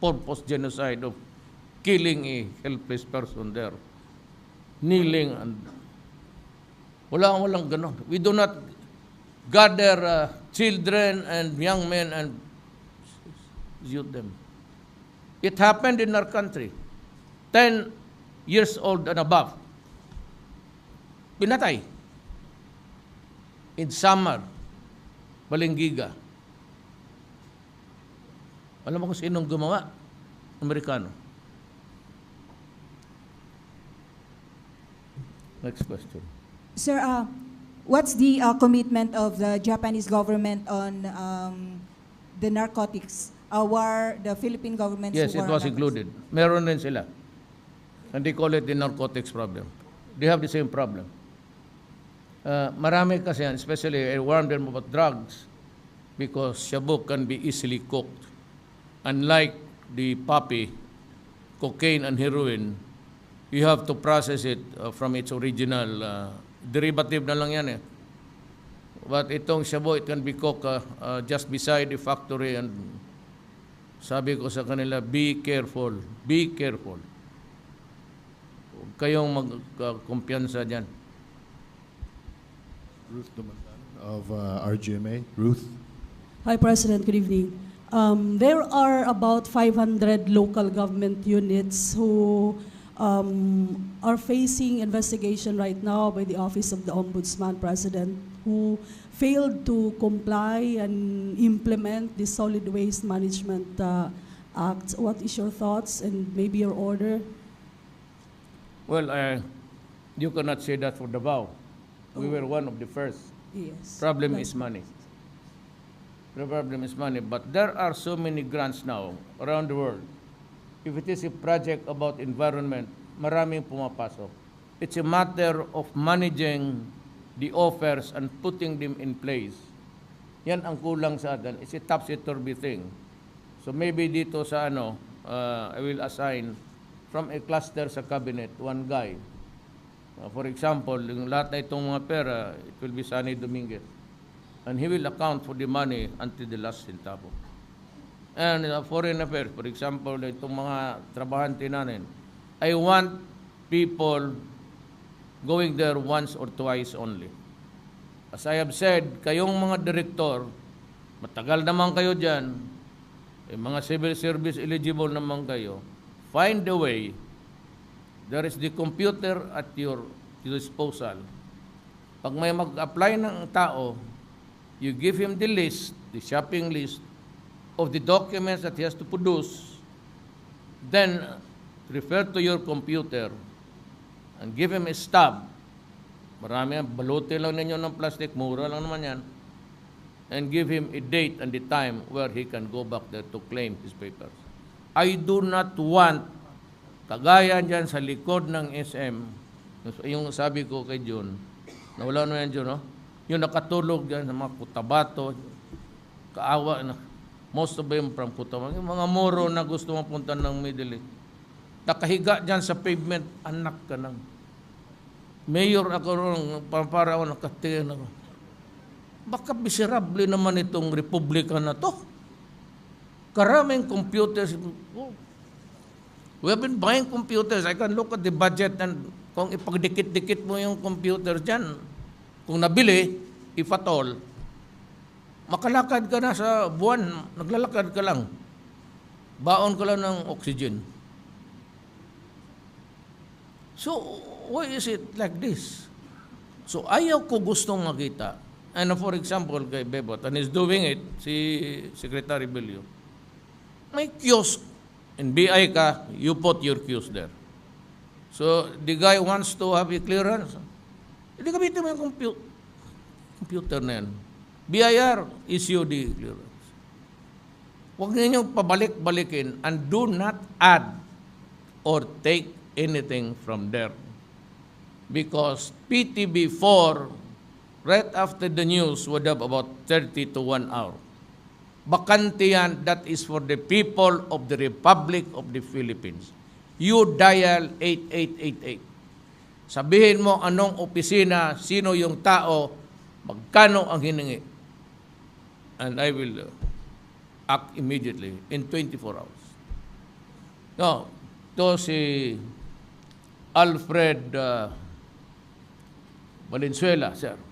purpose genocide of killing a helpless person there? Kneeling and walang ganon. We do not gather children and young men and shoot them. It happened in our country. 10 years old and above. Pinatay. In Samar, Balingiga. Alam mo kung sinong gumawa? Amerikano. Next question. Sir, what's the commitment of the Japanese government on the narcotics? The Philippine government's Yes, it war on was narcotics? included. Meron din sila. And they call it the narcotics problem. They have the same problem. Marami kasi yan, especially I warned them about drugs because shabu can be easily cooked. Unlike the poppy, cocaine and heroin, you have to process it from its original derivative na lang yan eh. But itong shabu, it can be cooked just beside the factory, and sabi ko sa kanila, be careful, be careful. Huwag kayong magkumpiyansa dyan. Ruth Dumandan of RGMA. Ruth. Hi, President. Good evening. There are about 500 local government units who are facing investigation right now by the Office of the Ombudsman, President, who failed to comply and implement the Solid Waste Management Act. What is your thoughts and maybe your order? Well, you cannot say that for Davao. We were one of the first. Yes. Problem is money. The problem is money. But there are so many grants now around the world. If it is a project about environment, maraming pumapasok. It's a matter of managing the offers and putting them in place. Yan ang kulang sa atin. It's a topsy-turvy thing. So maybe dito sa I will assign from a cluster sa cabinet, one guy. For example, yung lahat na itong mga pera, it will be Sunny Dominguez. And he will account for the money until the last centavo. And foreign affairs, for example, itong mga trabahante natin, I want people going there once or twice only. As I have said, kayong mga direktor, matagal naman kayo dyan, mga civil service eligible naman kayo, find a way. There is the computer at your disposal. Pag may mag-apply ng tao, you give him the list, the shopping list, of the documents that he has to produce, then refer to your computer and give him a stub. Marami yan, baluti lang ninyo ng plastic, mura lang naman yan. And give him a date and the time where he can go back there to claim his papers. I do not want Kagaya dyan sa likod ng SM, yung sabi ko kay Jun, nawala na yan Jun, no? Yung nakatulog dyan sa mga Cotabato, kaawa na. Most of them from Cotabato. Yung mga Moro na gusto mapunta ng Middle East. Nakahiga dyan sa pavement, anak ka nang. Mayor ako ron, para ako nakatingin ako. Baka miserable naman itong republika na to. Karaming computers. We have been buying computers. I can look at the budget and kung ipagdikit-dikit mo yung computers dyan, kung nabili, if at all, makalakad ka na sa buwan, naglalakad ka lang. Baon ka lang ng oxygen. So, why is it like this? So, ayaw ko gustong makita. And for example, kay Bebot, and he's doing it, si Secretary Bello, may kiosk. In BI ka, you put your kiosk there. So, the guy wants to have a clearance. Hindi gamitin mo yung computer na yan. BIR, issue the clearance. Huwag ninyong pabalik-balikin and do not add or take anything from there. Because PTB4, right after the news, would have about 30 to 1 hour. Bakante yan, that is for the people of the Republic of the Philippines. You dial 8888. Sabihin mo anong opisina, sino yung tao, magkano ang hiningi. And I will act immediately in 24 hours. No, to si Alfred Valenzuela, sir.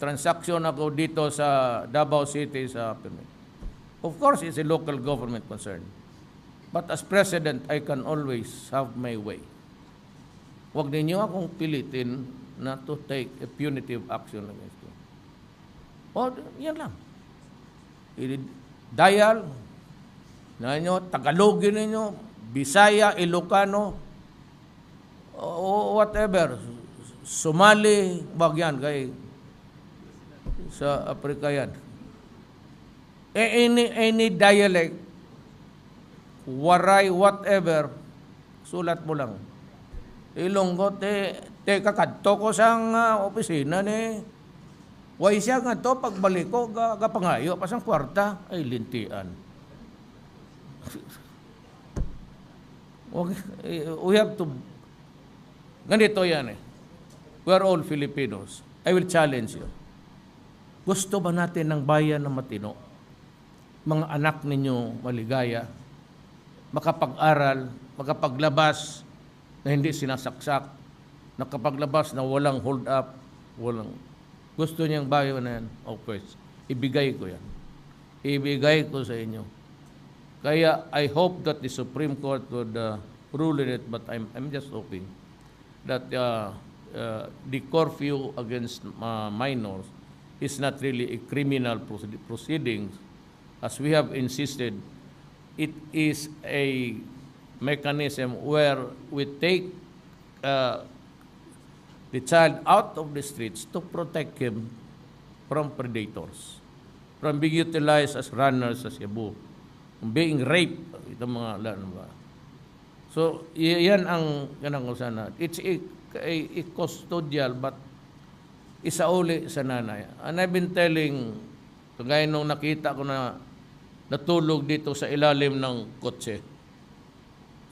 Transaction ako dito sa Davao City sa permit. Of course, it's a local government concern. But as president, I can always have my way. Huwag ninyo akong pilitin na to take a punitive action against you. O, yan lang. Dial, na nyo, Tagalogin ninyo, Bisaya, Ilocano, o whatever. Somali, wag yan, kay sa Afrika yan. Any dialect, waray, whatever, sulat mo lang. Ilonggo, te kakadto ko sang opisina ni way siya nga to, pagbalik ko, kapangayo, pasang kwarta, ay lintian. We have to, ganito yan eh. We are all Filipinos. I will challenge you. Gusto ba natin ng bayan na matino? Mga anak ninyo maligaya, makapag-aral, makapaglabas na hindi sinasaksak, nakapaglabas na walang hold up, walang... Gusto niyang bayan na yan? Okay, ibigay ko yan. Ibigay ko sa inyo. Kaya I hope that the Supreme Court would rule in it, but I'm just hoping that the curfew against minors is not really a criminal proceedings. As we have insisted, it is a mechanism where we take the child out of the streets to protect him from predators, from being utilized as runners sa Cebu, from being raped, itong mga ba. So, yan ang usapan. It's a custodial, but isauli sa nanay. And I've been telling, kagaya nung nakita ko na natulog dito sa ilalim ng kotse.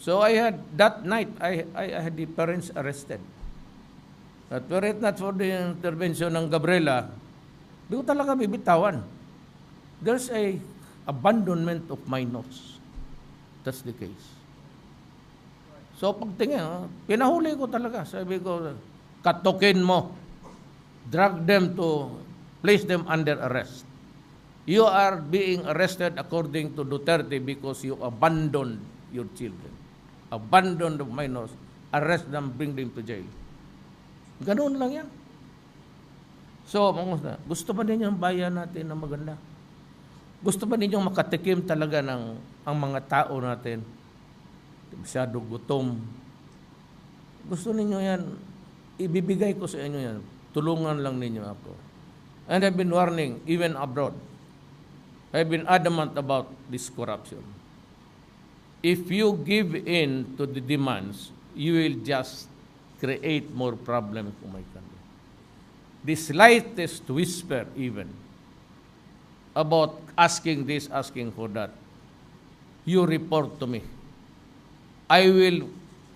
So I had, that night, I had the parents arrested. But were it not for the intervention ng Gabriela, di ko talaga bibitawan. There's a abandonment of minors. That's the case. So pagtingin, pinahuli ko talaga. Sabi ko, katukin mo. Drag them to, place them under arrest. You are being arrested according to Duterte because you abandoned your children. Abandoned the minors. Arrest them, bring them to jail. Ganoon lang yan. So, gusto ba ninyo ang bayan natin na maganda? Gusto ba ninyo makatikim talaga ng ang mga tao natin? Masyado gutom. Gusto ninyo yan, ibibigay ko sa inyo yan. Tulungan lang ninyo ako. And I've been warning, even abroad. I've been adamant about this corruption. if you give in to the demands, you will just create more problems for my country. The slightest whisper even about asking this, asking for that, you report to me. I will,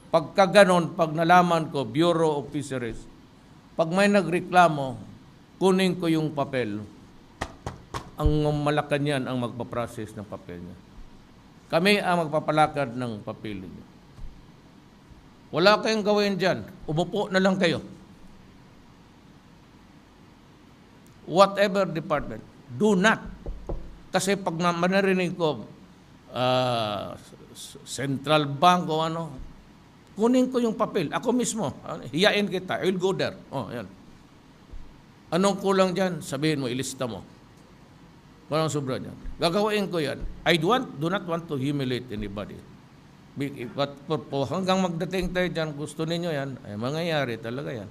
pagka ganon, pag nalaman ko, Bureau of Fisheries, pag may nagreklamo, kunin ko yung papel. Ang Malacanang ang magpaprocess ng papel niya. Kami ang magpapalakad ng papel niya. Wala kayong gawin dyan. Umupo na lang kayo. Whatever department, do not. Kasi pag manarinig ko, Central Bank o ano, kunin ko yung papel. Ako mismo, hiyain kita. I will go there. Oh, yan. Anong kulang dyan? Sabihin mo, ilista mo. Walang sobra dyan. Gagawin ko yan. I do not want to humiliate anybody. But hanggang magdating tayo dyan, gusto ninyo yan, ay mangyayari talaga yan.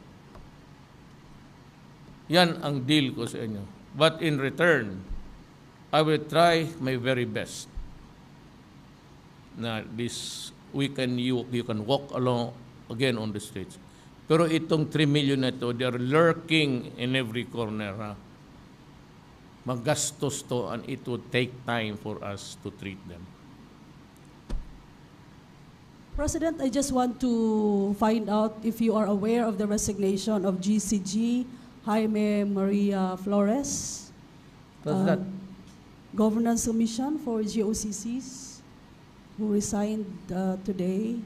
Yan ang deal ko sa inyo. But in return, I will try my very best na this weekend you can walk along again on the streets. Pero itong 3 million na ito, they are lurking in every corner. Ha? Magastos to and it would take time for us to treat them. President, I just want to find out if you are aware of the resignation of GCG Jaime Maria Flores. What's that? Governance Commission for GOCCs, who resigned today.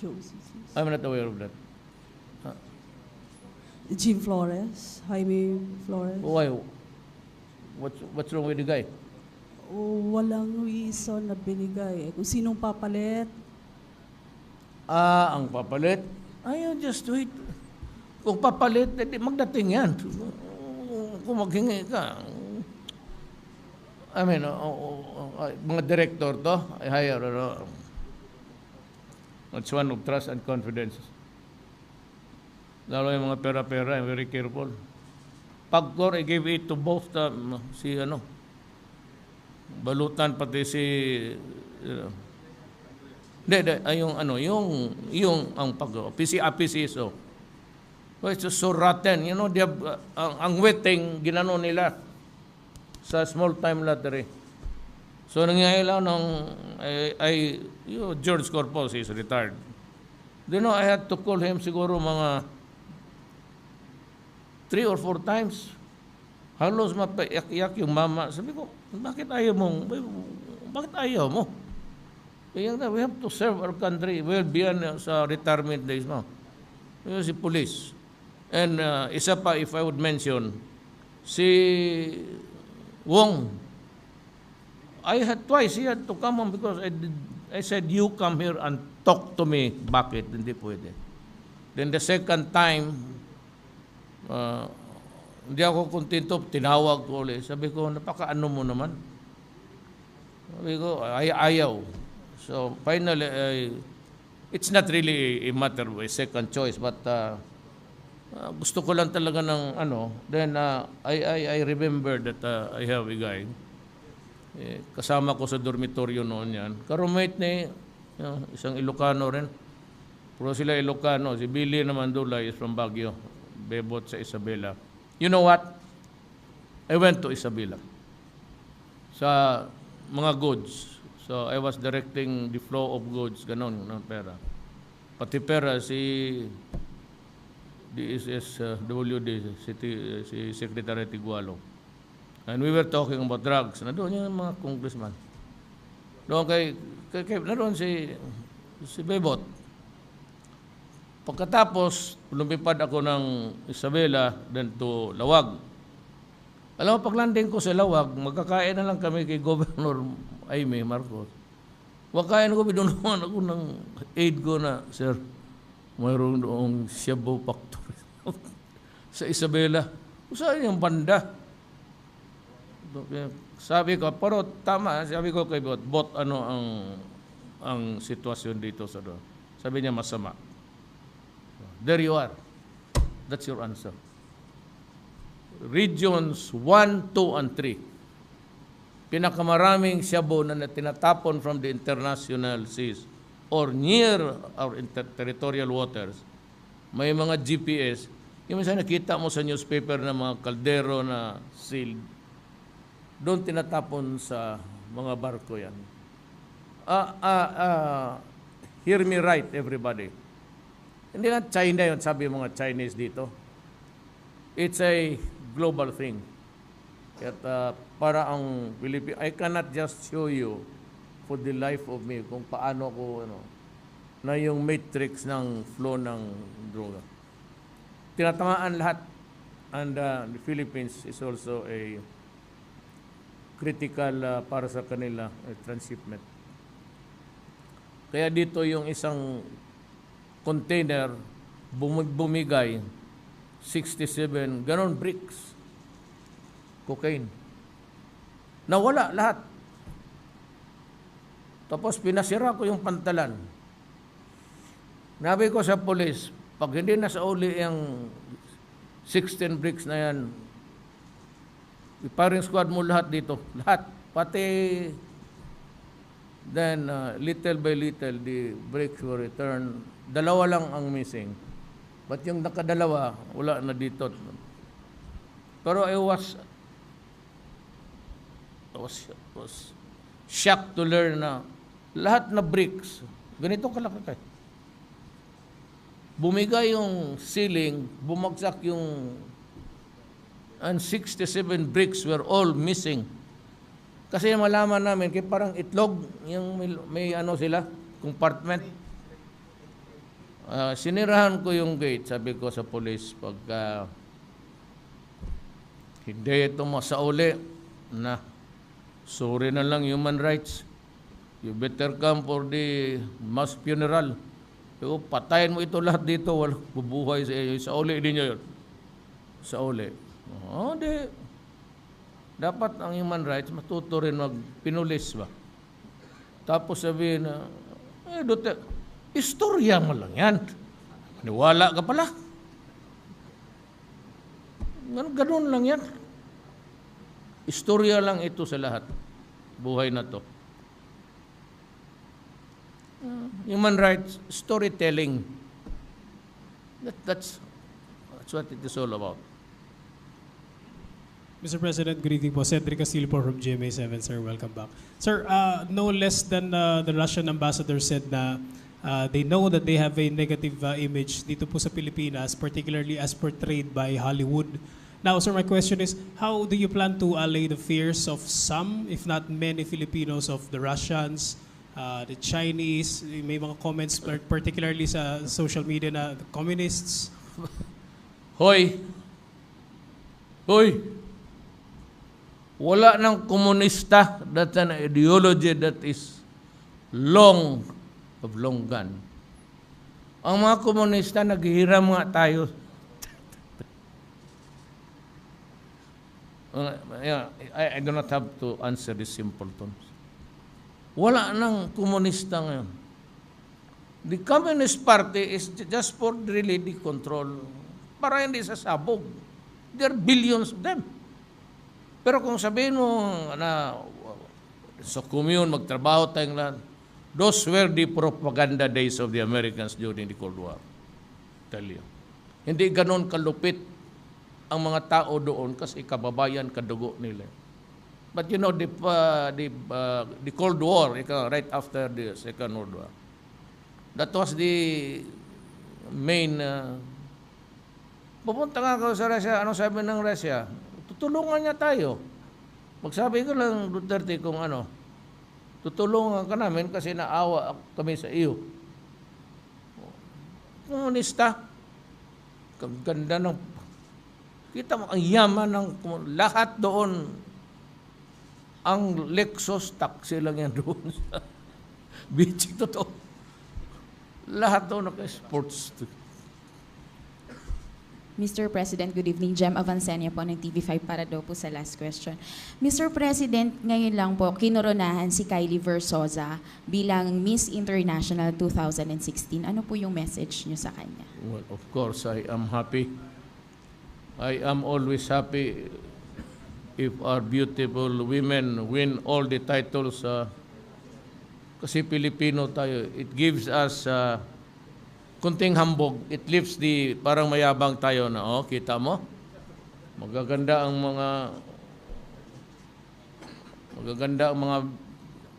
GOCCs. I'm not aware of that. Jim Flores, Jaime Flores. Why? What's wrong with the guy? Walang reason na binigay. Kung sinong papalit. Ang papalit? Ayun, just wait. Kung papalit, magdating yan. Kung maghingi ka. I mean, mga director to, I hire, it's one of trust and confidence. Lalo yung mga pera-pera, I'm very careful. Pagkor, I gave it to both si Balutan pati si yung ang PCSO. Oh, it's just so rotten. You know, they have, ang wetting, ginano nila sa small time lottery. So, nangyayari lang George Corpus is retired. You know, I had to call him siguro mga 3 or 4 times. Halos mapaiyak-iyak yung mama. Sabi ko, bakit ayaw mo? We have to serve our country well beyond sa retirement days mo. Yung si police. And isa pa, if I would mention, si Wong, twice he had to come on because I said, you come here and talk to me. Bakit? Hindi pwede. Then the second time, hindi ako kontento, tinawag ko ulit. Sabi ko, napaka-ano mo naman? Sabi ko, ayaw. So finally, it's not really a matter of a second choice, but gusto ko lang talaga ng then I remember that I have a guy, kasama ko sa dormitoryo noon yan, ka-roommate ni isang Ilocano rin, pero sila Ilocano, si Billy naman Dulay is from Baguio, bebot sa Isabela. You know what? I went to Isabela sa mga goods. So I was directing the flow of goods, ganon, ng pera. Pati pera si DSSWD, si Secretary Tigualo. And we were talking about drugs. Doon yung mga congressman. Doon naroon si Bebot. Pagkatapos, lumipad ako ng Isabela, then to Lawag. Alam mo, pag-landing ko sa Lawag, magkakain na lang kami kay Governor Jaime Marcos. Wakain ko, binunuhan ako ng aid ko na, sir, mayroon doong Shabu Factory sa Isabela. Saan yung banda? Sabi ko, pero tama, sabi ko kay Bot, ano ang sitwasyon dito sa doon? Sabi niya, masama. There you are. That's your answer. Regions 1, 2, and 3. pinakamaraming shabu na tinatapon from the international seas or near our territorial waters, may mga GPS. Yung minsan nakita mo sa newspaper na mga kaldero na sealed, doon tinatapon sa mga barko yan. Hear me right, everybody. Hindi nga China yun, sabi mga Chinese dito. It's a global thing. At para ang Philippines, I cannot just show you for the life of me kung paano ko, na yung matrix ng flow ng droga. Tinatamaan lahat. And the Philippines is also a critical para sa kanila transshipment. Kaya dito yung isang container bumigay 67 ganon bricks cocaine. Nawala lahat. Tapos pinasira ko yung pantalan. Nabi ko sa polis, pag hindi na sa uli yung 16 bricks na yan, firing squad mo lahat dito. Lahat. Pati, then little by little, the bricks were returned. Dalawa lang ang missing. But yung nakadalawa, wala na dito. Pero I was shocked to learn na lahat na bricks, ganito kalaki. Bumigay yung ceiling, bumagsak yung, and 67 bricks were all missing. Kasi malaman namin, kaya parang itlog, yung may ano sila, compartment. Sinirahan ko yung gate, sabi ko sa police, pagka hindi ito masauli, na sorry na lang, human rights. You better come for the mass funeral. So, patayin mo ito lahat dito, walang bubuhay sa iyo. Sa uli din nyo yun. Sa uli. Di. Dapat ang human rights, matuto rin magpinulis ba? Tapos sabihin na, istorya mo lang yan. Maniwala ka pala. Ganun lang yan. Istorya lang ito sa lahat. Buhay na to. Human rights, storytelling. That's what it is all about. Mr. President, good evening po. Cedric Castillo po from GMA7, sir. Welcome back. Sir, no less than the Russian ambassador said na they know that they have a negative image dito po sa Pilipinas, particularly as portrayed by Hollywood. Now, sir, my question is, how do you plan to allay the fears of some, if not many Filipinos, of the Russians, the Chinese, may mga comments particularly sa social media na the communists? Hoy! Wala ng komunista. That's an ideology that is long gone. Ang mga komunista, naghihiram nga tayo. I do not have to answer this simple terms. Wala ng komunista ngayon. The Communist Party is just for really the control. Para hindi sasabog. There are billions of them. Pero kung sabihin mo na sa commune, magtrabaho tayong lahat, those were the propaganda days of the Americans during the Cold War. Tell you. Hindi ganon kalupit ang mga tao doon kasi kababayan, kadugo nila. But you know, the Cold War, right after the Second World War, that was the main... pupunta nga ako sa Russia, ano sabi ng Russia? Tutulungan niya tayo. Magsabi ko lang, Duterte, kung ano, tutulungan ka namin kasi naawa kami sa iyo. Komunista, kaganda ng... Kita mo, ang yaman ng... Lahat doon, ang Lexus taxi lang yan doon sa beach. Totoo. Lahat doon naka-sports. Mr. President, good evening. Jem Avancenia po ng TV5 para daw po sa last question. Mr. President, ngayon lang po, kinoronahan si Kylie Versosa bilang Miss International 2016. Ano po yung message niyo sa kanya? Well, of course, I am happy. I am always happy if our beautiful women win all the titles, kasi Pilipino tayo, it gives us kunting hambog. It lifts parang mayabang tayo na, oh, kita mo? Magaganda ang mga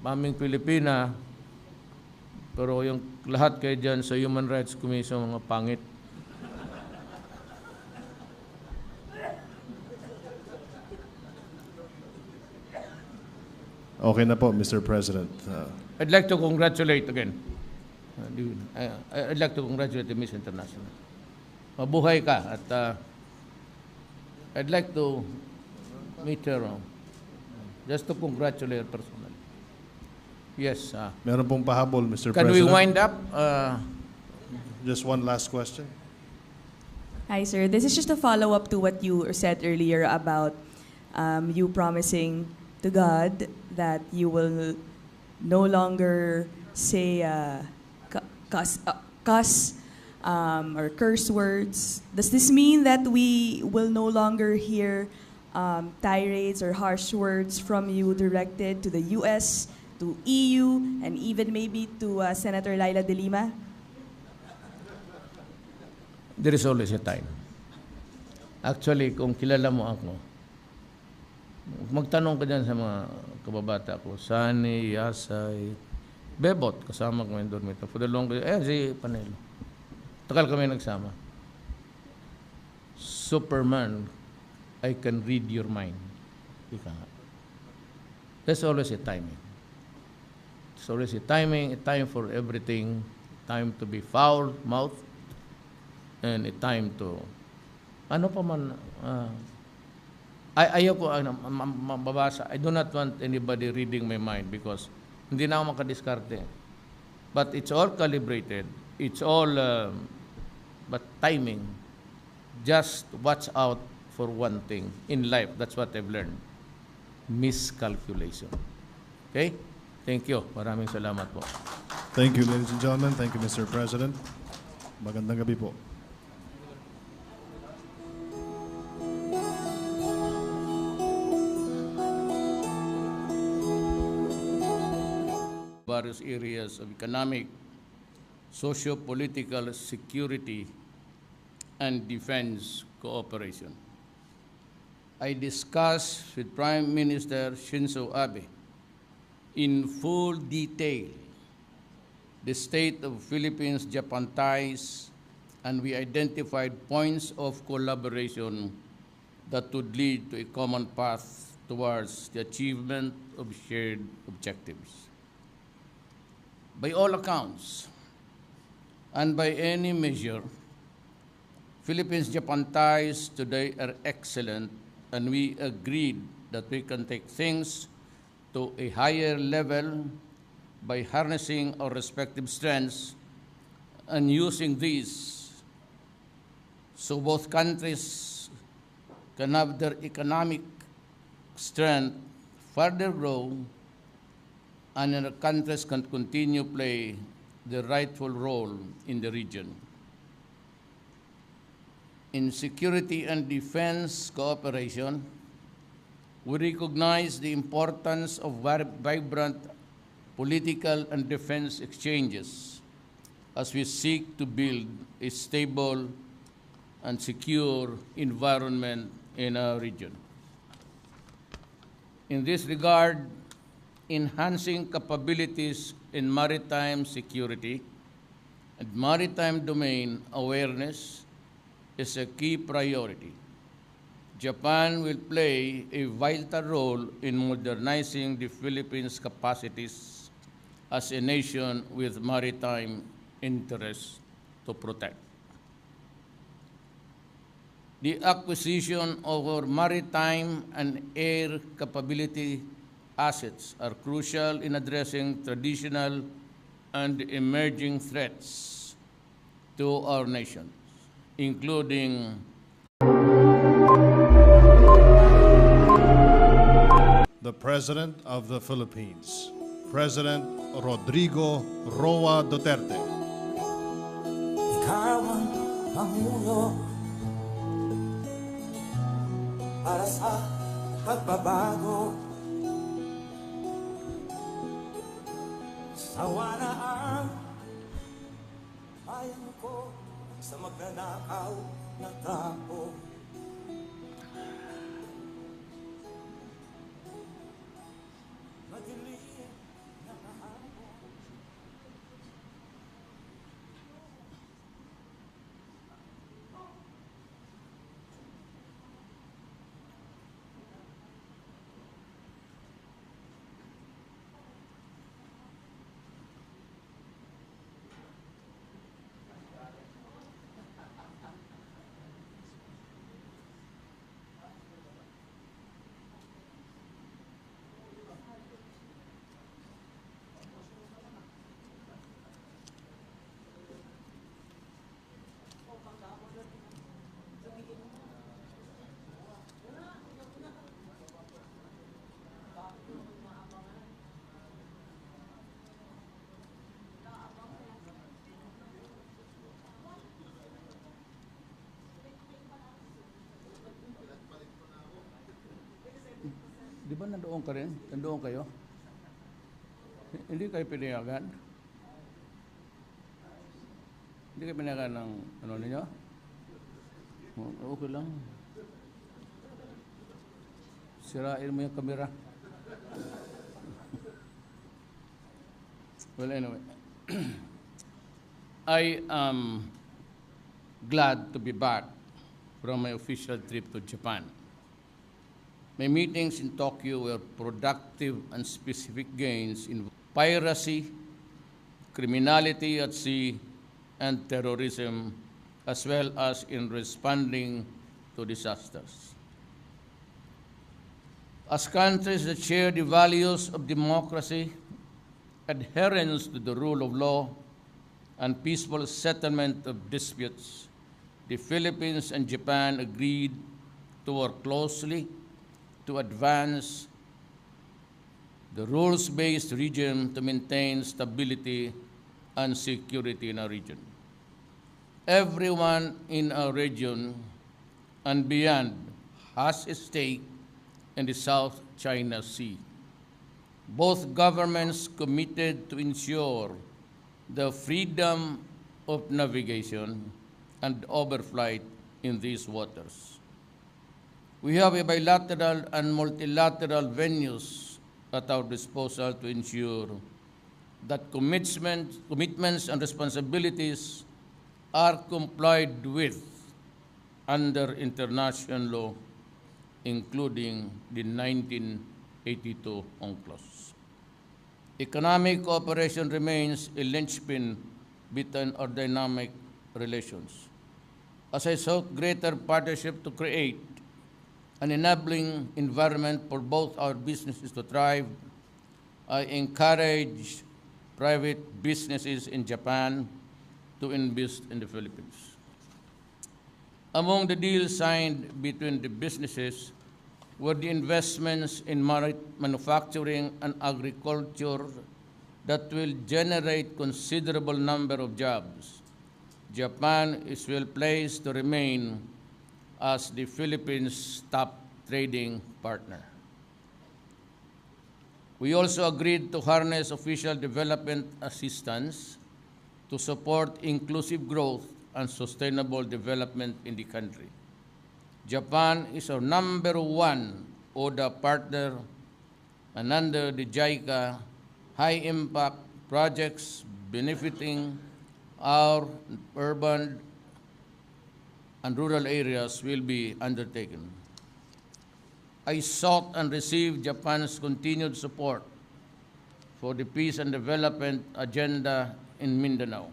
maming Pilipina, pero yung lahat kayo dyan sa Human Rights Commission, mga pangit. Okay na po, Mr. President. I'd like to congratulate again. I'd like to congratulate the Miss International. Mabuhay ka at I'd like to meet her just to congratulate her personally. Yes. Meron pong pahabol, Mr. Can President. we wind up? Just one last question. Hi, sir. This is just a follow-up to what you said earlier about you promising to God that you will no longer say cuss or curse words. Does this mean that we will no longer hear tirades or harsh words from you directed to the U.S., to EU, and even maybe to Senator Laila de Lima? There is always a time. Actually, kung kilala mo ako, magtanong ka dyan sa mga kababata ko, Sani, Yasay, Bebot, kasama kami doon. For the longest, si Panelo. Tagal kami nagsama. Superman, I can read your mind. Ika nga. There's always a timing. There's always a timing, a time for everything, time to be foul-mouthed, and a time to, ano pa man, ayaw ko mababasa. I do not want anybody reading my mind because hindi na ako makadiskarte. But it's all calibrated. It's all, but timing. Just watch out for one thing in life. That's what I've learned. Miscalculation. Okay? Thank you. Maraming salamat po. Thank you, ladies and gentlemen. Thank you, Mr. President. Magandang gabi po. Various areas of economic, socio-political, security, and defense cooperation. I discussed with Prime Minister Shinzo Abe in full detail the state of Philippines-Japan ties, and we identified points of collaboration that would lead to a common path towards the achievement of shared objectives. By all accounts, and by any measure, Philippines-Japan ties today are excellent, and we agreed that we can take things to a higher level by harnessing our respective strengths and using these so both countries can have their economic strength further grow, and our countries can continue play the rightful role in the region. In security and defense cooperation, we recognize the importance of vibrant political and defense exchanges as we seek to build a stable and secure environment in our region. In this regard, enhancing capabilities in maritime security and maritime domain awareness is a key priority. Japan will play a vital role in modernizing the Philippines' capacities as a nation with maritime interests to protect. The acquisition of our maritime and air capability assets are crucial in addressing traditional and emerging threats to our nation, including The President of the Philippines, President Rodrigo Roa Duterte. Ikaw ang Pangulo para sa pagbabago. Sawa na ang bayan ko sa magnanakaw na tao. Madilim na kahapon. Di ba nandoon ka rin? Nandoon kayo? Hindi kayo pinayagan? Hindi kayo pinayagan ng ano ninyo? Okay lang. Sirain mo yung kamera. Well, anyway. I am glad to be back from my official trip to Japan. My meetings in Tokyo were productive and specific gains in piracy, criminality at sea, and terrorism, as well as in responding to disasters. As countries that share the values of democracy, adherence to the rule of law, and peaceful settlement of disputes, the Philippines and Japan agreed to work closely to advance the rules-based region to maintain stability and security in our region. Everyone in our region and beyond has a stake in the South China Sea. Both governments committed to ensure the freedom of navigation and overflight in these waters. We have a bilateral and multilateral venues at our disposal to ensure that commitments and responsibilities are complied with under international law, including the 1982 UNCLOS. Economic cooperation remains a linchpin between our dynamic relations. As I sought greater partnership to create an enabling environment for both our businesses to thrive, I encourage private businesses in Japan to invest in the Philippines. Among the deals signed between the businesses were the investments in manufacturing and agriculture that will generate considerable number of jobs. Japan is well placed to remain as the Philippines' top trading partner. We also agreed to harness official development assistance to support inclusive growth and sustainable development in the country. Japan is our #1 ODA partner, and under the JICA, high-impact projects benefiting our urban and rural areas will be undertaken. I sought and received Japan's continued support for the peace and development agenda in Mindanao,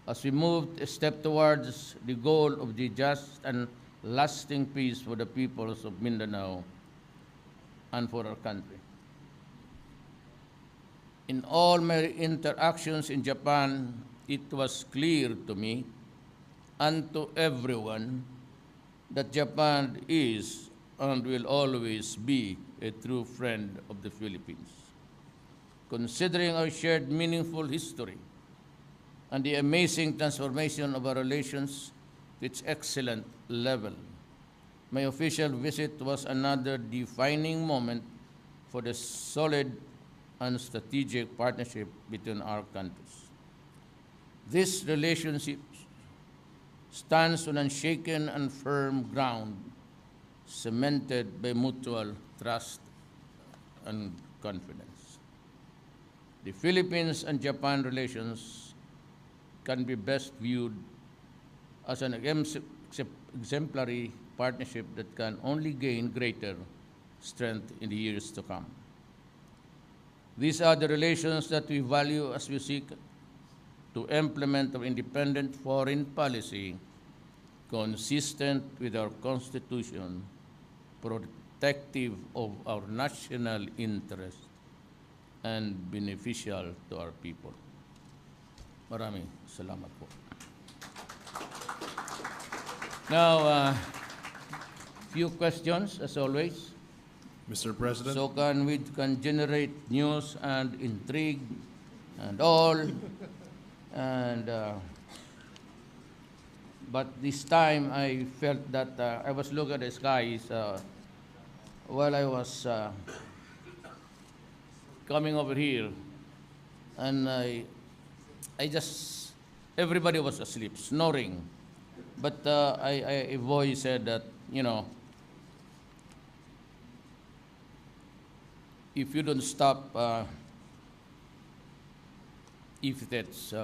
as we moved a step towards the goal of the just and lasting peace for the peoples of Mindanao and for our country. In all my interactions in Japan, it was clear to me and to everyone that Japan is and will always be a true friend of the Philippines. Considering our shared meaningful history and the amazing transformation of our relations to its excellent level, my official visit was another defining moment for the solid and strategic partnership between our countries. This relationship stands on unshaken and firm ground, cemented by mutual trust and confidence. The Philippines and Japan relations can be best viewed as an exemplary partnership that can only gain greater strength in the years to come. These are the relations that we value as we seek to implement our independent foreign policy consistent with our Constitution, protective of our national interest, and beneficial to our people. Maraming salamat po. Now, few questions, as always. Mr. President. So we can generate news and intrigue and all. And but this time I felt that I was looking at the skies while I was coming over here, and I just, everybody was asleep, snoring. But a voice said that, you know, if you don't stop, if that's,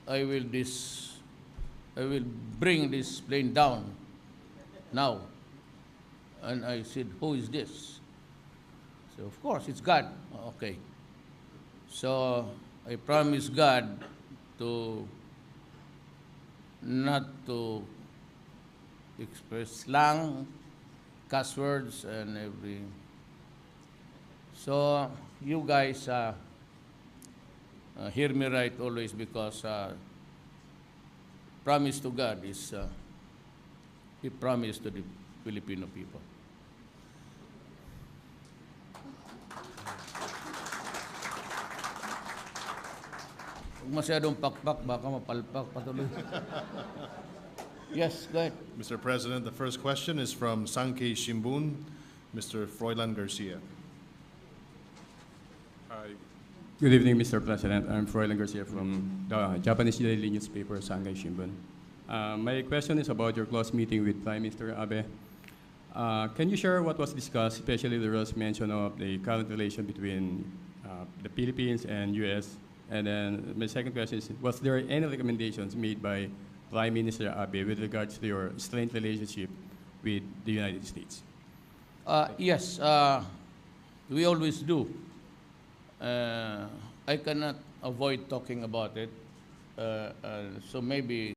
I will bring this plane down now. And I said, who is this? So of course it's God. Okay. So I promised God to not to express slang, cuss words, and every. So you guys hear me right always, because promise to God is He promised to the Filipino people. Huwag masyadong pakpak, baka mapalpak patuloy. Yes, go ahead. Mr. President, the first question is from Sankei Shimbun, Mr. Froilan Garcia. Good evening, Mr. President. I'm Froilan Garcia from the Japanese daily newspaper, Sangai Shimbun. My question is about your close meeting with Prime Minister Abe. Can you share what was discussed, especially there was mention of the current relation between the Philippines and U.S.? And then my second question is, was there any recommendations made by Prime Minister Abe with regards to your strained relationship with the United States? Yes, we always do. I cannot avoid talking about it, so maybe